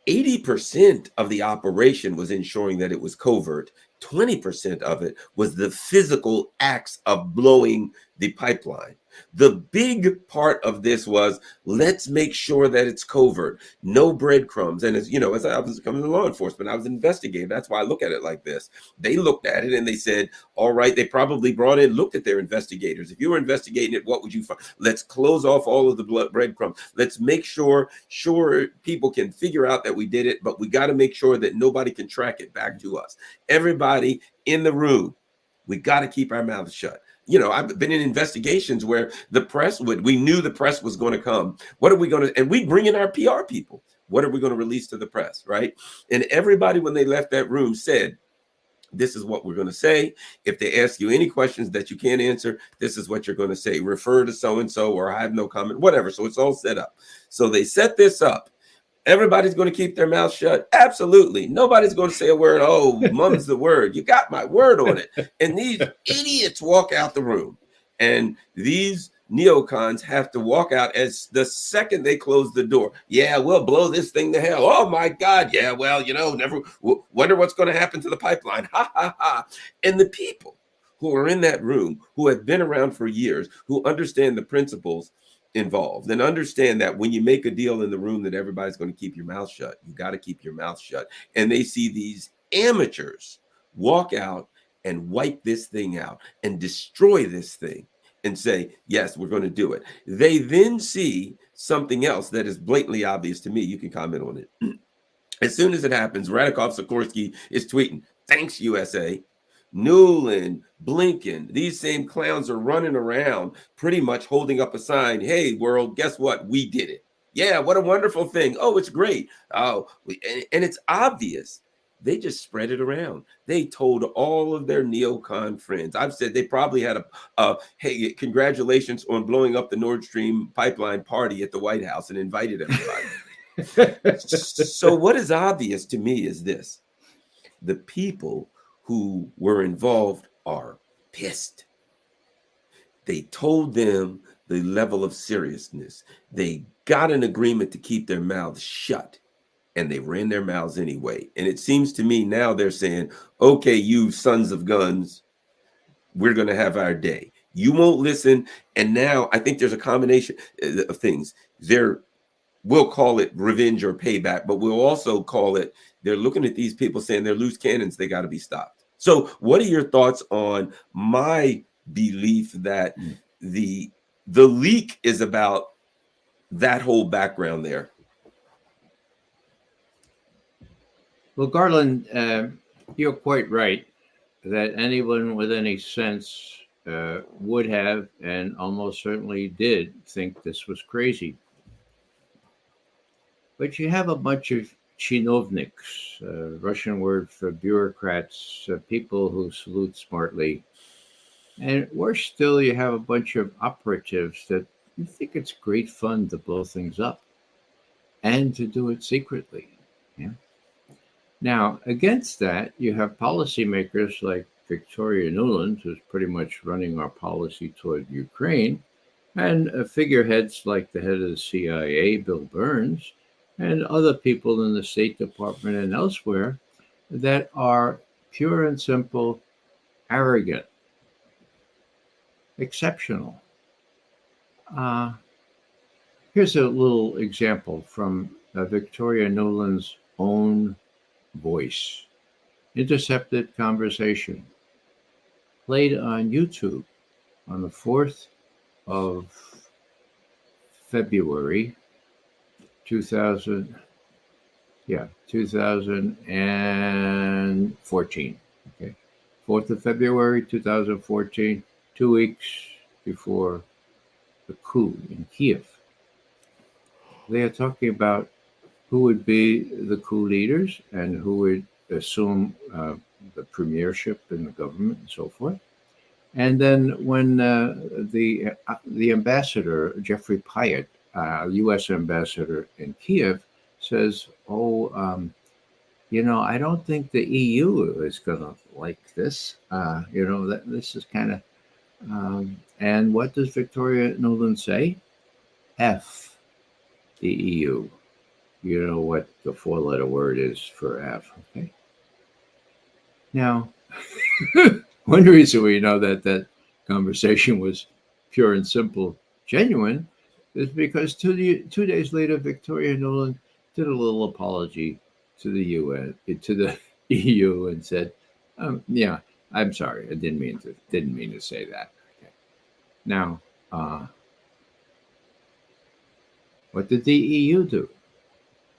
80% of the operation was ensuring that it was covert. 20% of it was the physical acts of blowing the pipeline. The big part of this was, let's make sure that it's covert, no breadcrumbs. And as you know, as I was coming to law enforcement, I was investigating. That's why I look at it like this. They looked at it and they said, all right, they probably looked at their investigators. If you were investigating it, what would you find? Let's close off all of the breadcrumbs. Let's make sure people can figure out that we did it, but we got to make sure that nobody can track it back to us. Everybody in the room, we got to keep our mouths shut. You know, I've been in investigations where we knew the press was going to come. What are we going to, and we bring in our PR people. What are we going to release to the press, right? And everybody, when they left that room, said, this is what we're going to say. If they ask you any questions that you can't answer, this is what you're going to say. Refer to so-and-so, or I have no comment, whatever. So it's all set up. So they set this up. Everybody's going to keep their mouth shut. Absolutely. Nobody's going to say a word. Oh, mum's the word. You got my word on it. And these idiots walk out the room. And these neocons have to walk out as the second they close the door. Yeah, we'll blow this thing to hell. Oh, my God. Yeah, well, never wonder what's going to happen to the pipeline. Ha, ha, ha. And the people who are in that room, who have been around for years, who understand the principles involved and understand that when you make a deal in the room that everybody's going to keep your mouth shut, you got to keep your mouth shut. And they see these amateurs walk out and wipe this thing out and destroy this thing and say, yes, we're going to do it. They then see something else that is blatantly obvious to me. You can comment on it. As soon as it happens, Radikov Sikorsky is tweeting, thanks, USA. Newland, Blinken, these same clowns are running around pretty much holding up a sign. Hey, world, guess what? We did it. Yeah, what a wonderful thing. Oh, it's great. Oh, and it's obvious. They just spread it around. They told all of their neocon friends. I've said they probably had a hey, congratulations on blowing up the Nord Stream pipeline party at the White House and invited everybody. So what is obvious to me is this. The people who were involved are pissed. They told them the level of seriousness. They got an agreement to keep their mouths shut, and they ran their mouths anyway. And it seems to me now they're saying, okay, you sons of guns, we're going to have our day. You won't listen. And now I think there's a combination of things. We'll call it revenge or payback, but we'll also call it, they're looking at these people saying they're loose cannons. They got to be stopped. So what are your thoughts on my belief that the leak is about that whole background there? Well, Garland, you're quite right that anyone with any sense would have and almost certainly did think this was crazy. But you have a bunch of chinovniks, Russian word for bureaucrats, people who salute smartly. And worse still, you have a bunch of operatives that think it's great fun to blow things up and to do it secretly. Yeah. Now, against that, you have policymakers like Victoria Nuland, who's pretty much running our policy toward Ukraine, and figureheads like the head of the CIA, Bill Burns, and other people in the State Department and elsewhere that are pure and simple, arrogant, exceptional. Uh, Here's a little example from Victoria Nuland's own voice. Intercepted conversation played on YouTube on the 4th of February 2000, 2014. Okay. 4th of February 2014, 2 weeks before the coup in Kiev. They are talking about who would be the coup leaders and who would assume the premiership in the government and so forth. And then when the ambassador, Jeffrey Pyatt, U.S. ambassador in Kiev, says, I don't think the EU is going to like this. This is kind of, and what does Victoria Nuland say? F the EU. You know what the 4-letter word is for F, okay? Now, one reason we know that conversation was pure and simple, genuine, is because 2 days later, Victoria Nuland did a little apology to the UN, to the EU, and said, "Yeah, I'm sorry, I didn't mean to say that." Okay. Now, what did the EU do?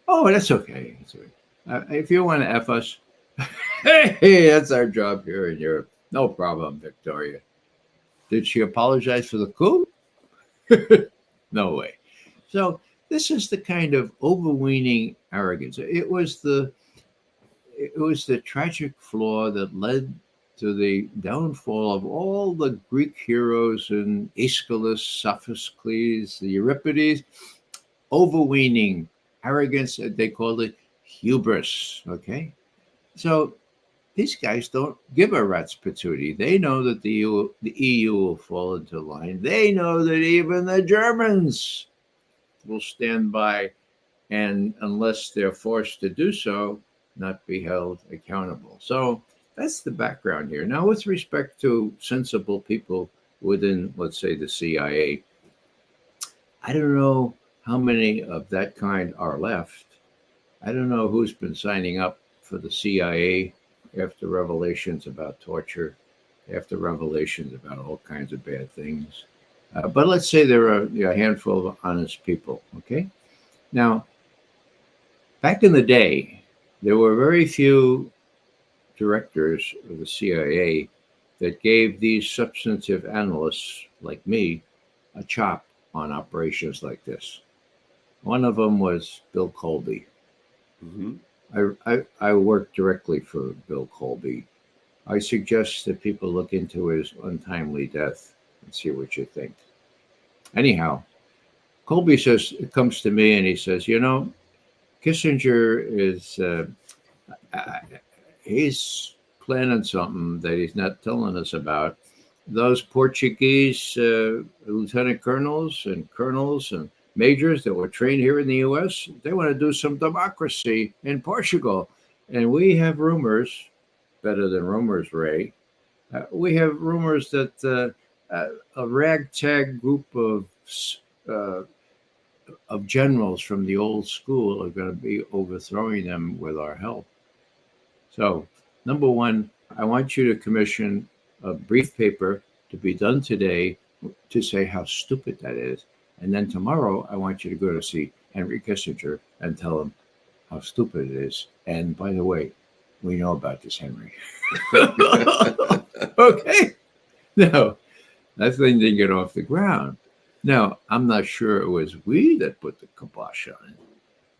Oh, that's okay. If you want to F us, hey, that's our job here in Europe. No problem, Victoria. Did she apologize for the coup? No way. So this is the kind of overweening arrogance. It was the tragic flaw that led to the downfall of all the Greek heroes and Aeschylus, Sophocles, the Euripides. Overweening arrogance, they called it hubris. Okay, so these guys don't give a rat's patootie. They know that the EU will fall into line. They know that even the Germans will stand by, and unless they're forced to do so, not be held accountable. So that's the background here. Now, with respect to sensible people within, let's say, the CIA, I don't know how many of that kind are left. I don't know who's been signing up for the CIA after revelations about torture, after revelations about all kinds of bad things. But let's say there are a handful of honest people, okay? Now, back in the day, there were very few directors of the CIA that gave these substantive analysts like me a chop on operations like this. One of them was Bill Colby. Mm-hmm. I worked directly for Bill Colby. I suggest that people look into his untimely death and see what you think. Anyhow, Colby comes to me and he says, Kissinger is, he's planning something that he's not telling us about. Those Portuguese lieutenant colonels and majors that were trained here in the U.S., they want to do some democracy in Portugal. And we have rumors, better than rumors, Ray, we have rumors that a ragtag group of generals from the old school are going to be overthrowing them with our help. So, number one, I want you to commission a brief paper to be done today to say how stupid that is. And then tomorrow, I want you to go to see Henry Kissinger and tell him how stupid it is. And by the way, we know about this, Henry. Okay? Now, that thing didn't get off the ground. Now, I'm not sure it was we that put the kibosh on it,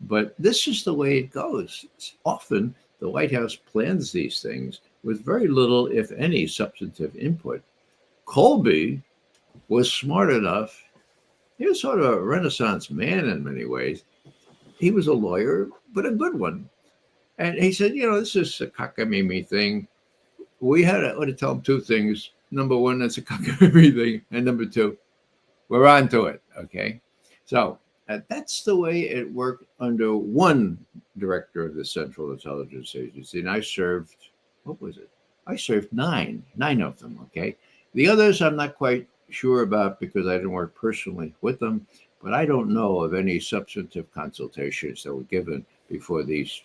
but this is the way it goes. Often, the White House plans these things with very little, if any, substantive input. Colby was smart enough. He was sort of a Renaissance man in many ways. He was a lawyer, but a good one. And he said, this is a cockamamie thing. We had to tell him two things. Number one, that's a cockamamie thing. And number two, we're on to it. Okay. So that's the way it worked under one director of the Central Intelligence Agency. And I served, what was it? I served nine of them. Okay. The others I'm not quite sure about because I didn't work personally with them, but I don't know of any substantive consultations that were given before these.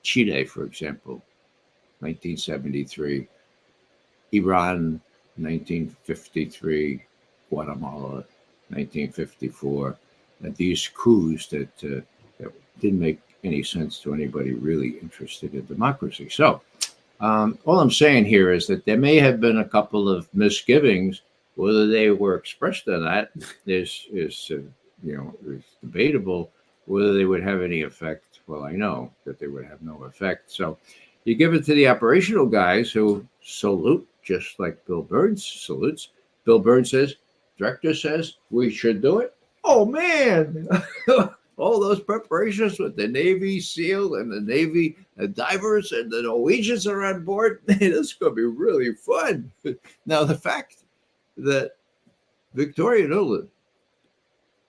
Chile, for example, 1973, Iran, 1953, Guatemala, 1954, and these coups that didn't make any sense to anybody really interested in democracy. So all I'm saying here is that there may have been a couple of misgivings. Whether they were expressed or not is debatable. Whether they would have any effect, well, I know that they would have no effect. So you give it to the operational guys who salute, just like Bill Burns salutes. Bill Burns says, director says, we should do it. Oh, man. All those preparations with the Navy SEAL and the Navy divers and the Norwegians are on board. This is going to be really fun. Now, the fact that Victoria Nuland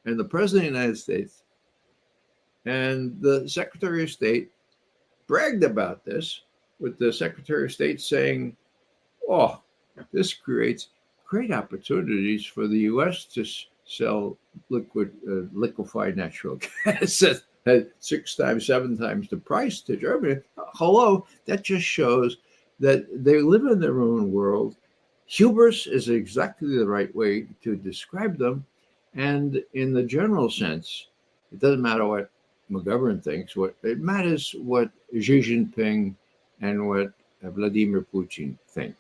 and the President of the United States and the Secretary of State bragged about this, with the Secretary of State saying, oh, this creates great opportunities for the U.S. to sell liquefied natural gas at 6 times, 7 times the price to Germany. Hello, that just shows that they live in their own world. Hubris is exactly the right way to describe them. And in the general sense, it doesn't matter what McGovern thinks. What it matters what Xi Jinping and what Vladimir Putin think.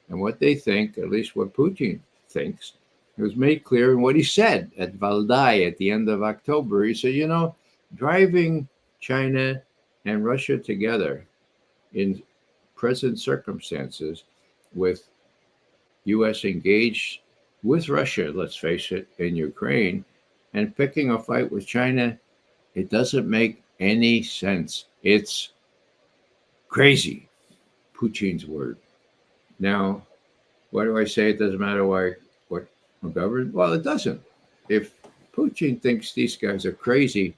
And what they think, at least what Putin thinks, it was made clear in what he said at Valdai at the end of October. He said, driving China and Russia together in present circumstances with U.S. engaged with Russia, let's face it, in Ukraine, and picking a fight with China, it doesn't make any sense. It's crazy. Putin's word. Now, why do I say it doesn't matter what McGovern? Well, it doesn't. If Putin thinks these guys are crazy,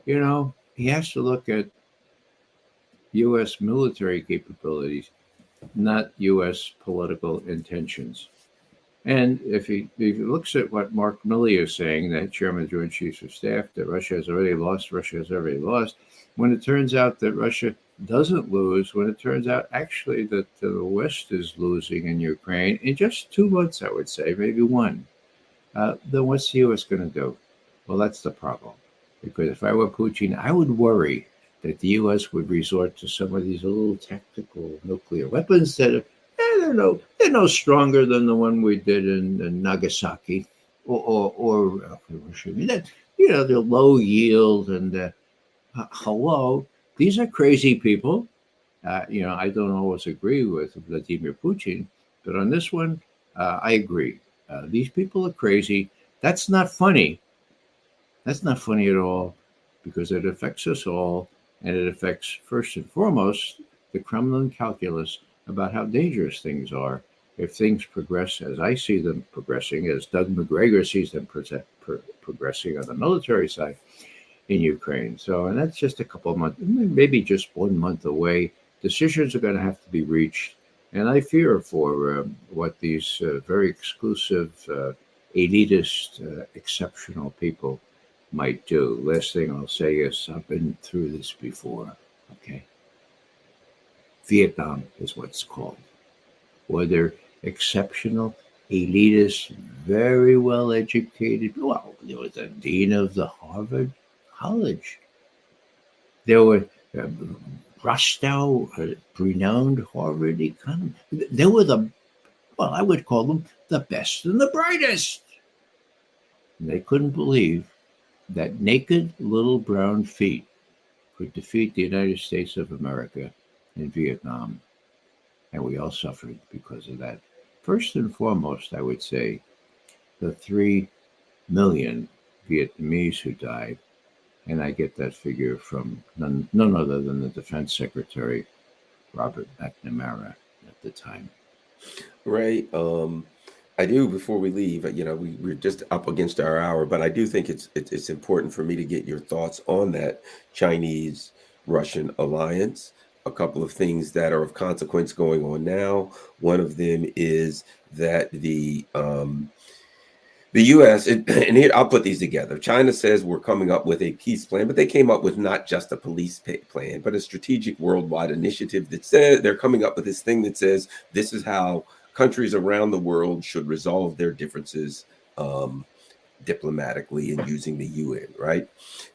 he has to look at U.S. military capabilities, not U.S. political intentions. And if he looks at what Mark Milley is saying, that Chairman of the Joint Chiefs of Staff, that Russia has already lost, when it turns out that Russia doesn't lose, when it turns out actually that the West is losing in Ukraine in just 2 months, I would say, maybe one, then what's the U.S. going to do? Well, that's the problem. Because if I were Putin, I would worry that the U.S. would resort to some of these little tactical nuclear weapons that are, they're no stronger than the one we did in Nagasaki or Hiroshima. They're low yield and hello. These are crazy people. I don't always agree with Vladimir Putin, but on this one, I agree. These people are crazy. That's not funny. That's not funny at all because it affects us all, and it affects, first and foremost, the Kremlin calculus about how dangerous things are if things progress as I see them progressing, as Doug McGregor sees them progressing on the military side in Ukraine. And that's just a couple of months, maybe just 1 month away. Decisions are going to have to be reached. And I fear for what these very exclusive, elitist, exceptional people might do. Last thing I'll say is I've been through this before, okay? Vietnam is what's called. Whether exceptional, elitist, very well educated. Well, there was a dean of the Harvard College. There were Rostow, a renowned Harvard economist. They were I would call them the best and the brightest. And they couldn't believe that naked little brown feet could defeat the United States of America in Vietnam. And we all suffered because of that. First and foremost, I would say the 3 million Vietnamese who died And I get that figure from none other than the Defense Secretary, Robert McNamara, at the time. Right. I do. Before we leave, we're just up against our hour, but I do think it's important for me to get your thoughts on that Chinese Russian alliance. A couple of things that are of consequence going on now. One of them is that the U.S. and here, I'll put these together. China says we're coming up with a peace plan, but they came up with not just a police plan, but a strategic worldwide initiative that said they're coming up with this thing that says this is how countries around the world should resolve their differences diplomatically and using the UN, right?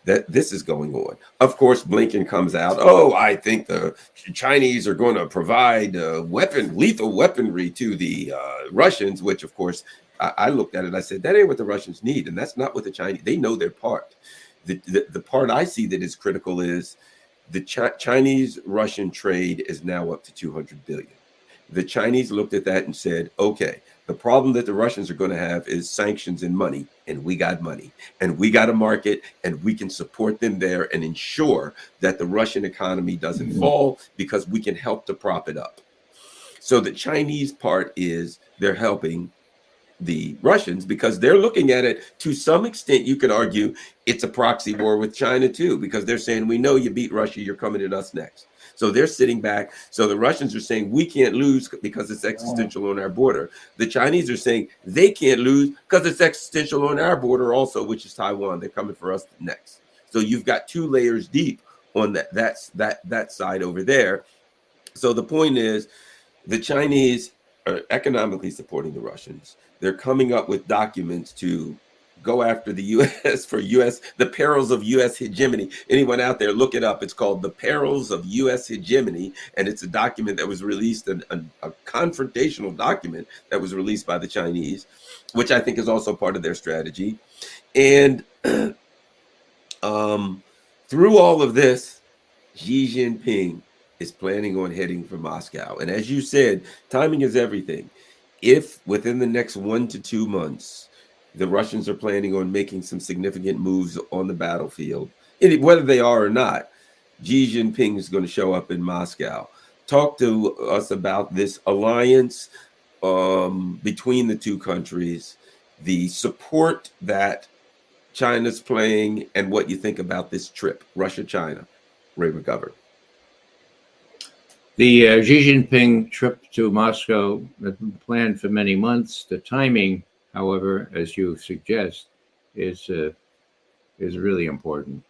That this is going on. Of course, Blinken comes out, oh, I think the Chinese are going to provide lethal weaponry to the Russians, which of course, I looked at it, I said, that ain't what the Russians need. And that's not what the Chinese, they know their part. The part I see that is critical is the Chinese-Russian trade is now up to 200 billion. The Chinese looked at that and said, okay, the problem that the Russians are going to have is sanctions and money, and we got money, and we got a market, and we can support them there and ensure that the Russian economy doesn't fall because we can help to prop it up. So the Chinese part is they're helping the Russians because they're looking at it to some extent. You could argue it's a proxy war with China too, because they're saying, we know you beat Russia, you're coming at us next. So they're sitting back. So the Russians are saying we can't lose because it's existential on our border. The Chinese are saying they can't lose because it's existential on our border also, which is Taiwan. They're coming for us next. So you've got two layers deep on that side over there. So the point is the Chinese are economically supporting the Russians. They're coming up with documents to go after the U.S. for the perils of U.S. hegemony. Anyone out there, look it up. It's called The Perils of U.S. Hegemony, and it's a document that was released, a confrontational document that was released by the Chinese, which I think is also part of their strategy. And through all of this, Xi Jinping is planning on heading for Moscow. And as you said, timing is everything. If within the next 1 to 2 months, the Russians are planning on making some significant moves on the battlefield, whether they are or not, Xi Jinping is going to show up in Moscow. Talk to us about this alliance between the two countries, the support that China's playing, and what you think about this trip, Russia-China. Ray McGovern. The Xi Jinping trip to Moscow has been planned for many months. The timing, however, as you suggest, is really important.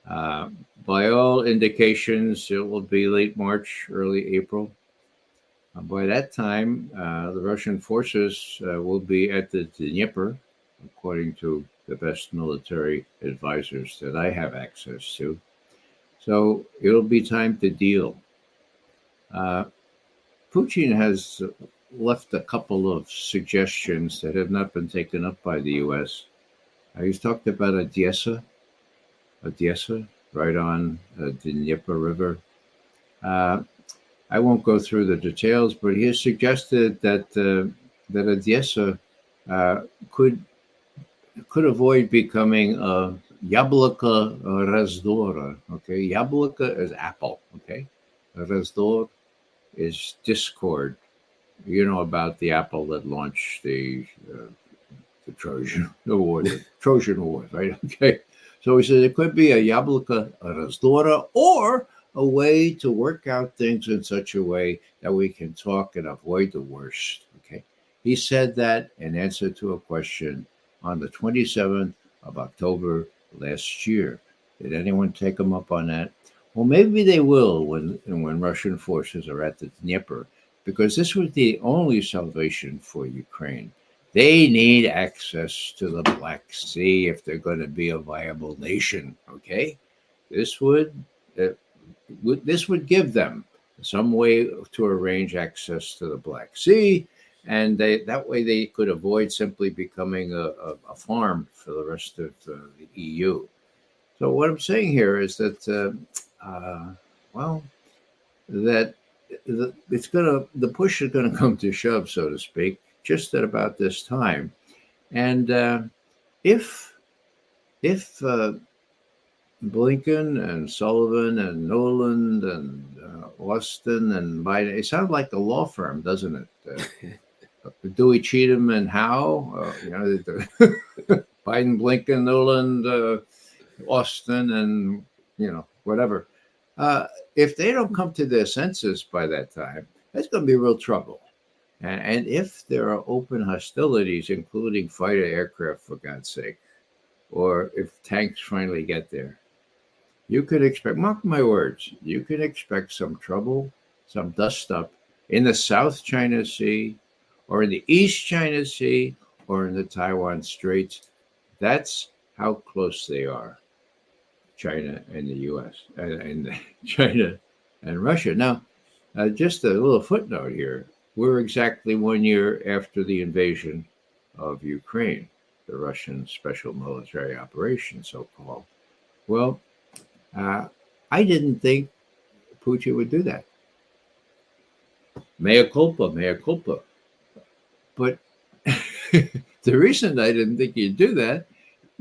By all indications, it will be late March, early April. By that time, the Russian forces will be at the Dnieper, according to the best military advisors that I have access to. So it'll be time to deal. Putin has left a couple of suggestions that have not been taken up by the U.S. He's talked about Odessa, right on the Dnieper River. I won't go through the details, but he has suggested that that Odessa could avoid becoming a Яблоко раздора. Okay, Яблоко is apple. Okay, Раздор is discord. You know about the apple that launched the Trojan War, right? Okay, so he says it could be a Яблоко раздора or a way to work out things in such a way that we can talk and avoid the worst. Okay, he said that in answer to a question on the 27th of October last year. Did anyone take him up on that? Well, maybe they will when Russian forces are at the Dnieper, because this was the only salvation for Ukraine. They need access to the Black Sea if they're going to be a viable nation. Okay, this would give them some way to arrange access to the Black Sea, and that way they could avoid simply becoming a farm for the rest of the EU. So what I'm saying here is that, the push is going to come to shove, so to speak, just at about this time. And if Blinken and Sullivan and Noland and Austin and Biden. It sounds like a law firm, doesn't it? Dewey, Cheatham, and Howe. Biden, Blinken, Noland, Austin, and whatever. If they don't come to their senses by that time, that's going to be real trouble. And if there are open hostilities, including fighter aircraft, for God's sake, or if tanks finally get there, you could expect, mark my words, you could expect some trouble, some dust up in the South China Sea, or in the East China Sea, or in the Taiwan Straits. That's how close they are, China and the U.S., and China and Russia. Now, just a little footnote here. We're exactly 1 year after the invasion of Ukraine, the Russian special military operation, so-called. Well, I didn't think Putin would do that. Mea culpa, mea culpa. But the reason I didn't think he'd do that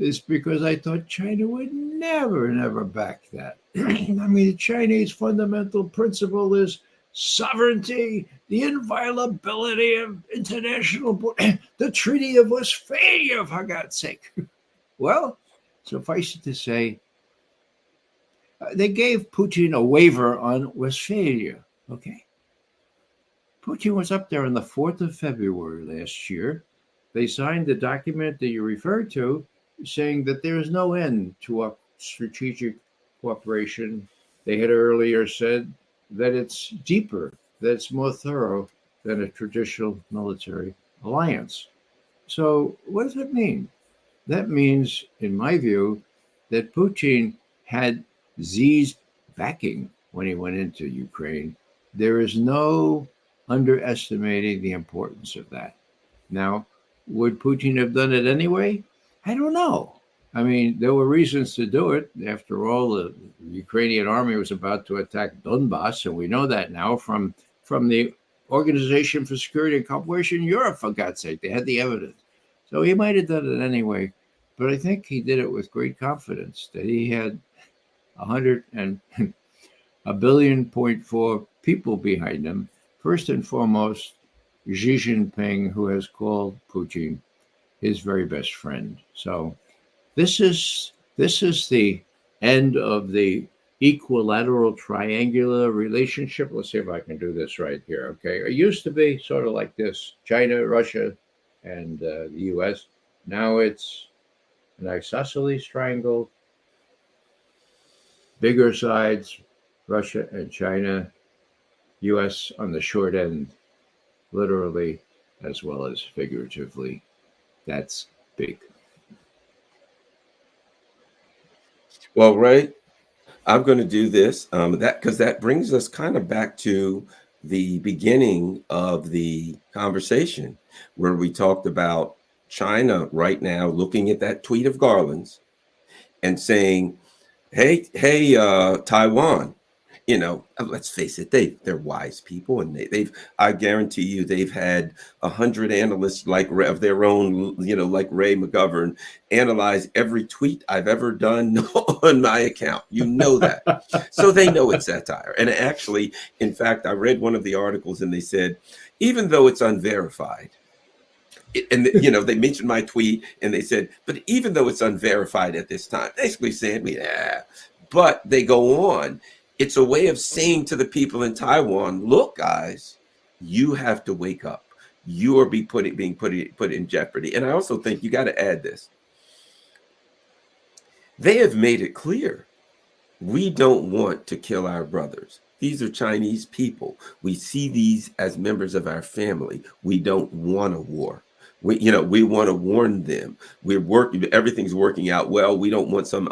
is because I thought China would never back that. I mean, the Chinese fundamental principle is sovereignty, the inviolability of international, the Treaty of Westphalia, for God's sake. Well, suffice it to say, they gave Putin a waiver on Westphalia, okay? Putin was up there on the 4th of February last year. They signed the document that you referred to, saying that there is no end to our strategic cooperation. They had earlier said that it's deeper, that it's more thorough than a traditional military alliance. So what does that mean? That means, in my view, that Putin had Xi's backing when he went into Ukraine. There is no underestimating the importance of that. Now, would Putin have done it anyway? I don't know. I mean, there were reasons to do it. After all, the Ukrainian army was about to attack Donbass, and we know that now from the Organization for Security and Cooperation in Europe, for God's sake. They had the evidence. So he might have done it anyway, but I think he did it with great confidence that he had 1.4 billion people behind him. First and foremost, Xi Jinping, who has called Putin his very best friend. So this is the end of the equilateral triangular relationship. Let's see if I can do this right here. Okay, it used to be sort of like this: China, Russia, and the U.S. Now it's an isosceles triangle. Bigger sides, Russia and China. U.S. on the short end, literally as well as figuratively. That's big. Well, Ray, I'm going to do this because that brings us kind of back to the beginning of the conversation where we talked about China right now looking at that tweet of Garland's and saying, hey, Taiwan, let's face it, they're wise people, and I guarantee you they've had 100 analysts of their own, like Ray McGovern, analyze every tweet I've ever done on my account. That. So they know it's satire. And actually, in fact, I read one of the articles and they said, even though it's unverified, and they mentioned my tweet and they said, but even though it's unverified at this time, basically saying, yeah, but they go on. It's a way of saying to the people in Taiwan, look, guys, you have to wake up. You are being put in jeopardy. And I also think you got to add this. They have made it clear. We don't want to kill our brothers. These are Chinese people. We see these as members of our family. We don't want a war. We want to warn them. Everything's working out well. We don't want some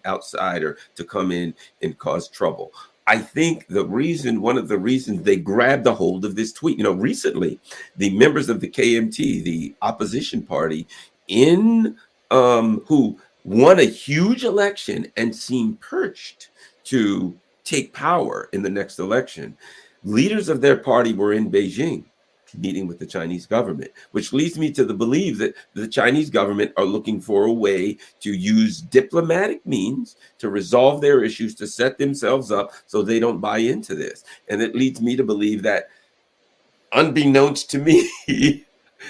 outsider to come in and cause trouble. I think one of the reasons they grabbed a hold of this tweet, recently, the members of the KMT, the opposition party, who won a huge election and seem perched to take power in the next election, leaders of their party were in Beijing meeting with the Chinese government, which leads me to the belief that the Chinese government are looking for a way to use diplomatic means to resolve their issues, to set themselves up so they don't buy into this. And it leads me to believe that, unbeknownst to me,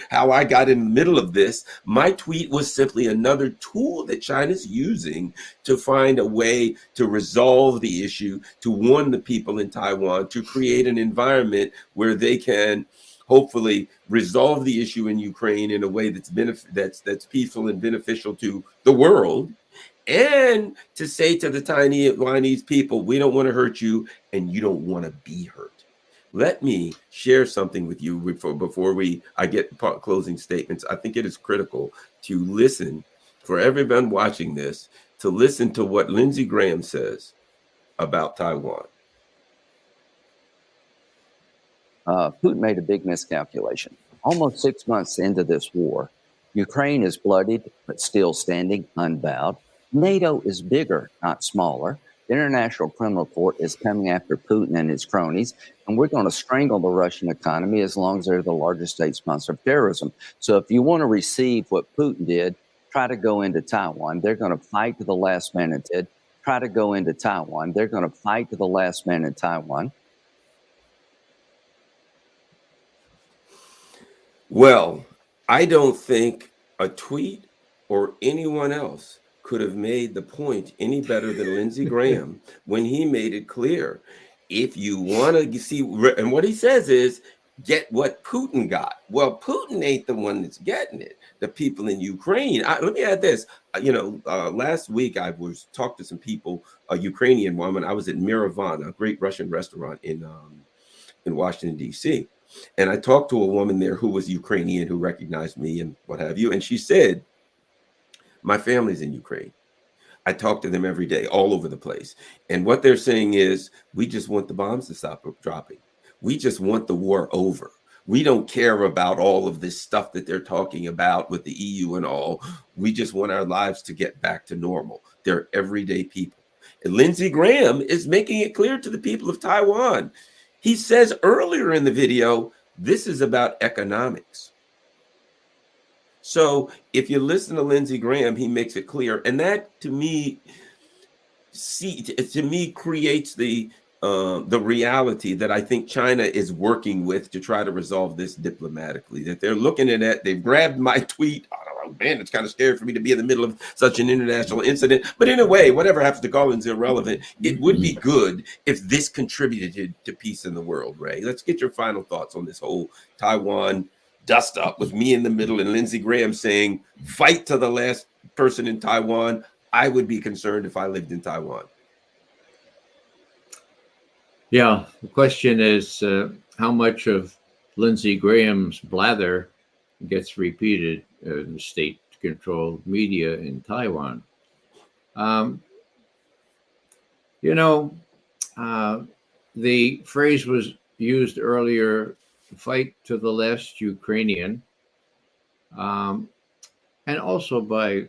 how I got in the middle of this, my tweet was simply another tool that China's using to find a way to resolve the issue, to warn the people in Taiwan, to create an environment where they can hopefully resolve the issue in Ukraine in a way that's peaceful and beneficial to the world, and to say to the Taiwanese people, we don't want to hurt you and you don't want to be hurt. Let me share something with you before I get closing statements. I think it is critical to listen, for everyone watching this, to listen to what Lindsey Graham says about Taiwan. Putin made a big miscalculation. Almost 6 months into this war, Ukraine is bloodied, but still standing unbowed. NATO is bigger, not smaller. The International Criminal Court is coming after Putin and his cronies, and we're going to strangle the Russian economy as long as they're the largest state sponsor of terrorism. So if you want to receive what Putin did, try to go into Taiwan. They're going to fight to the last man that did. Try to go into Taiwan. They're going to fight to the last man in Taiwan. Well, I don't think a tweet or anyone else could have made the point any better than Lindsey Graham when he made it clear. If you want to see, and what he says is, get what Putin got. Well, Putin ain't the one that's getting it. The people in Ukraine. Let me add this. Last week I was talked to some people, a Ukrainian woman. I was at Miravan, a great Russian restaurant in Washington, D.C. And I talked to a woman there who was Ukrainian, who recognized me and what have you. And she said, my family's in Ukraine. I talk to them every day, all over the place. And what they're saying is, we just want the bombs to stop dropping. We just want the war over. We don't care about all of this stuff that they're talking about with the EU and all. We just want our lives to get back to normal. They're everyday people. And Lindsey Graham is making it clear to the people of Taiwan. He says earlier in the video, this is about economics. So if you listen to Lindsey Graham, he makes it clear. And that, to me, creates the reality that I think China is working with to try to resolve this diplomatically. That they're looking at it. They've grabbed my tweet. Man, it's kind of scary for me to be in the middle of such an international incident. But in a way, whatever happens to Garland's irrelevant. It would be good if this contributed to peace in the world, Ray. Let's get your final thoughts on this whole Taiwan dust up with me in the middle and Lindsey Graham saying, fight to the last person in Taiwan. I would be concerned if I lived in Taiwan. Yeah, the question is how much of Lindsey Graham's blather gets repeated in state-controlled media in Taiwan. The phrase was used earlier, fight to the last Ukrainian, and also by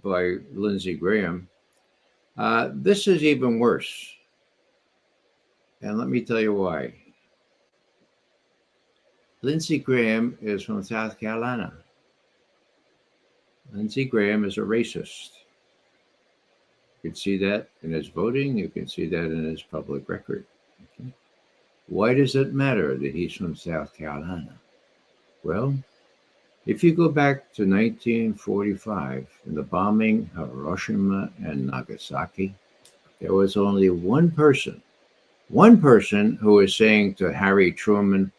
Lindsey Graham. This is even worse. And let me tell you why. Lindsey Graham is from South Carolina. Lindsey Graham is a racist. You can see that in his voting. You can see that in his public record. Okay? Why does it matter that he's from South Carolina? Well, if you go back to 1945, in the bombing of Hiroshima and Nagasaki, there was only one person who was saying to Harry Truman,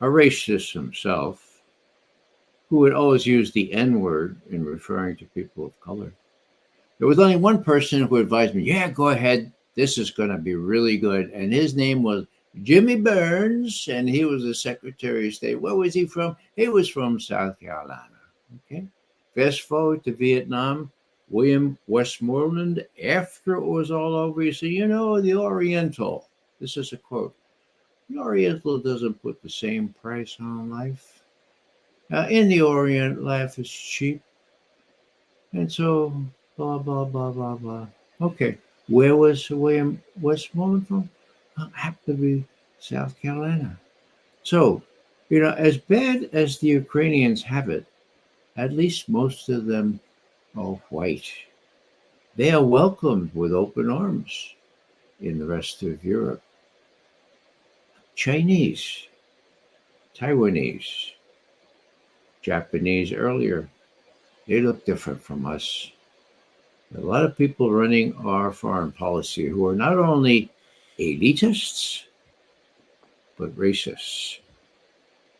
a racist himself, who would always use the N-word in referring to people of color. There was only one person who advised me, yeah, go ahead, this is going to be really good. And his name was Jimmy Burns, and he was the Secretary of State. Where was he from? He was from South Carolina. Okay. Fast forward to Vietnam, William Westmoreland, after it was all over, he said, the Oriental, this is a quote, the Oriental doesn't put the same price on life. In the Orient, life is cheap. And so, blah, blah, blah, blah, blah. Okay, where was William Westmoreland from? Happened to be South Carolina. So, You know, as bad as the Ukrainians have it, at least most of them are white. They are welcomed with open arms in the rest of Europe. Chinese, Taiwanese, Japanese earlier, they look different from us. A lot of people running our foreign policy who are not only elitists, but racists.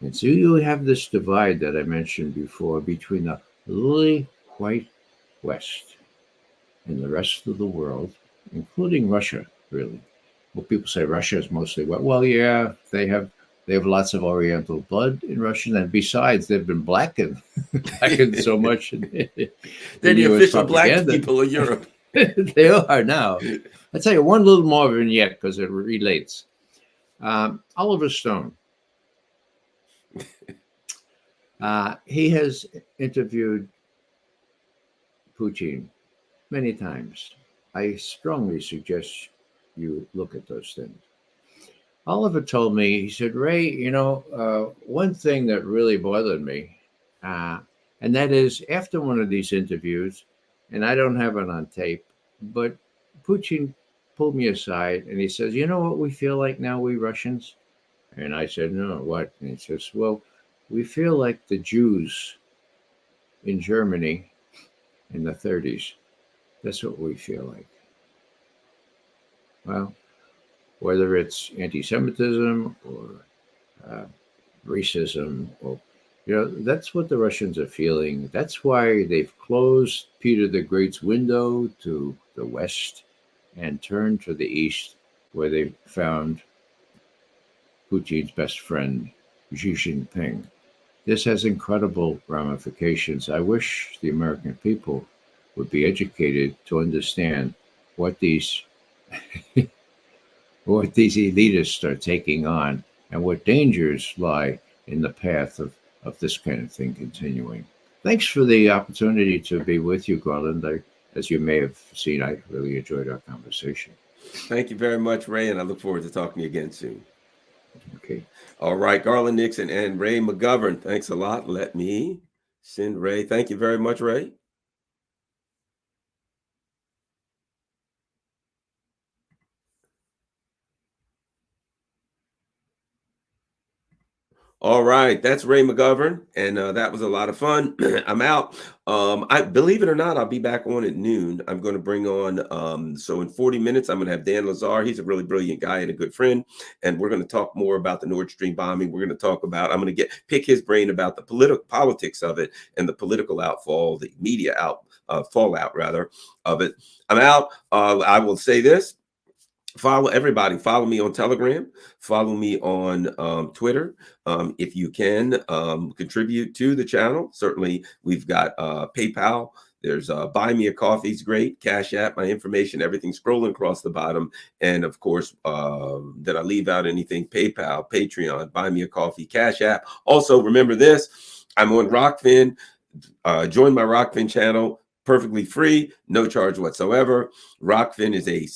And so you have this divide that I mentioned before between the lily white West and the rest of the world, including Russia, really. Well, people say Russia is mostly white. Well, yeah, they have lots of Oriental blood in Russia, and besides, they've been blackened, blackened so much. They're the US official black propaganda. people of Europe. They are now. I'll tell you one little more vignette because it relates. Oliver Stone. He has interviewed Putin many times. I strongly suggest you look at those things. Oliver told me, he said, Ray, you know, one thing that really bothered me, and that is after one of these interviews, and I don't have it on tape, but Putin pulled me aside and he says, you know what we feel like now, we Russians? And I said, no, what? And he says, well, we feel like the Jews in Germany in the 30s. That's what we feel like. Well, whether it's anti-Semitism or racism, or that's what the Russians are feeling. That's why they've closed Peter the Great's window to the west and turned to the east, where they found Putin's best friend, Xi Jinping. This has incredible ramifications. I wish the American people would be educated to understand what these what these elitists are taking on and what dangers lie in the path of this kind of thing continuing. Thanks for the opportunity to be with you, Garland. As you may have seen, I really enjoyed our conversation. Thank you very much, Ray, and I look forward to talking to you again soon. Okay. All right, Garland Nixon and Ray McGovern, thanks a lot. Let me send Ray. Thank you very much, Ray. All right, that's Ray McGovern, and that was a lot of fun. I'm out. I believe it or not, I'll be back on at noon. I'm going to bring on, so in 40 minutes, I'm going to have Dan Lazar. He's a really brilliant guy and a good friend, and we're going to talk more about the Nord Stream bombing. We're going to talk about, I'm going to pick his brain about the politics of it and the political outfall, the media fallout rather of it. I'm out. I will say this. Follow me on Telegram, follow me on Twitter. If you can contribute to the channel, certainly we've got PayPal. There's Buy Me a Coffee is great, Cash App, my information, everything scrolling across the bottom. And of course, did I leave out anything? PayPal, Patreon, Buy Me a Coffee, Cash App. Also, remember this, I'm on Rockfin. Join my Rockfin channel. Perfectly free, no charge whatsoever. Rockfin is a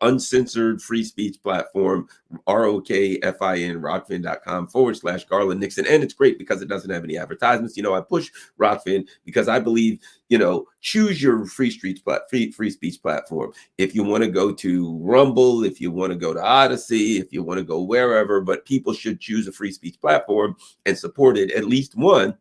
uncensored free speech platform. ROKFIN, rockfin.com/Garland Nixon. And it's great because it doesn't have any advertisements. You know, I push Rockfin because I believe, choose your free speech platform. If you want to go to Rumble, if you want to go to Odyssey, if you want to go wherever, but people should choose a free speech platform and support it, at least one.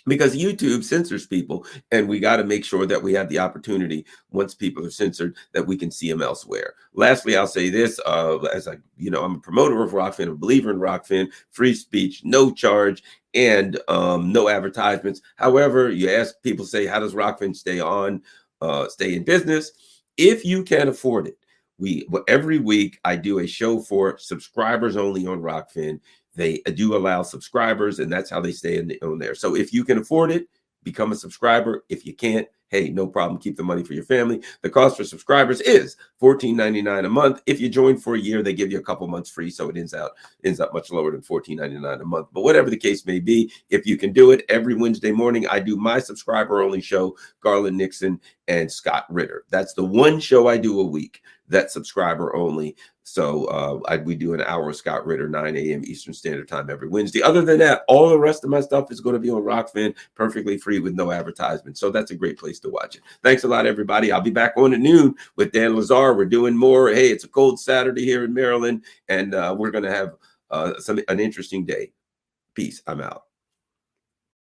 Because YouTube censors people, and we got to make sure that we have the opportunity, once people are censored, that we can see them elsewhere. Lastly, I'll say this, I'm a promoter of Rockfin, a believer in Rockfin, free speech, no charge, and no advertisements. However, you ask people, say, how does Rockfin stay in business? If you can afford it, every week I do a show for subscribers only on Rockfin. They do allow subscribers, and that's how they stay on there. So if you can afford it, become a subscriber. If you can't, hey, no problem. Keep the money for your family. The cost for subscribers is $14.99 a month. If you join for a year, they give you a couple months free, so it ends up much lower than $14.99 a month. But whatever the case may be, if you can do it, every Wednesday morning, I do my subscriber-only show, Garland Nixon and Scott Ritter. That's the one show I do a week. that subscriber only. So we do an hour of Scott Ritter, 9 a.m. Eastern Standard Time every Wednesday. Other than that, all the rest of my stuff is going to be on Rockfin, perfectly free with no advertisement. So that's a great place to watch it. Thanks a lot, everybody. I'll be back on at noon with Dan Lazar. We're doing more. Hey, it's a cold Saturday here in Maryland, and we're going to have an interesting day. Peace. I'm out.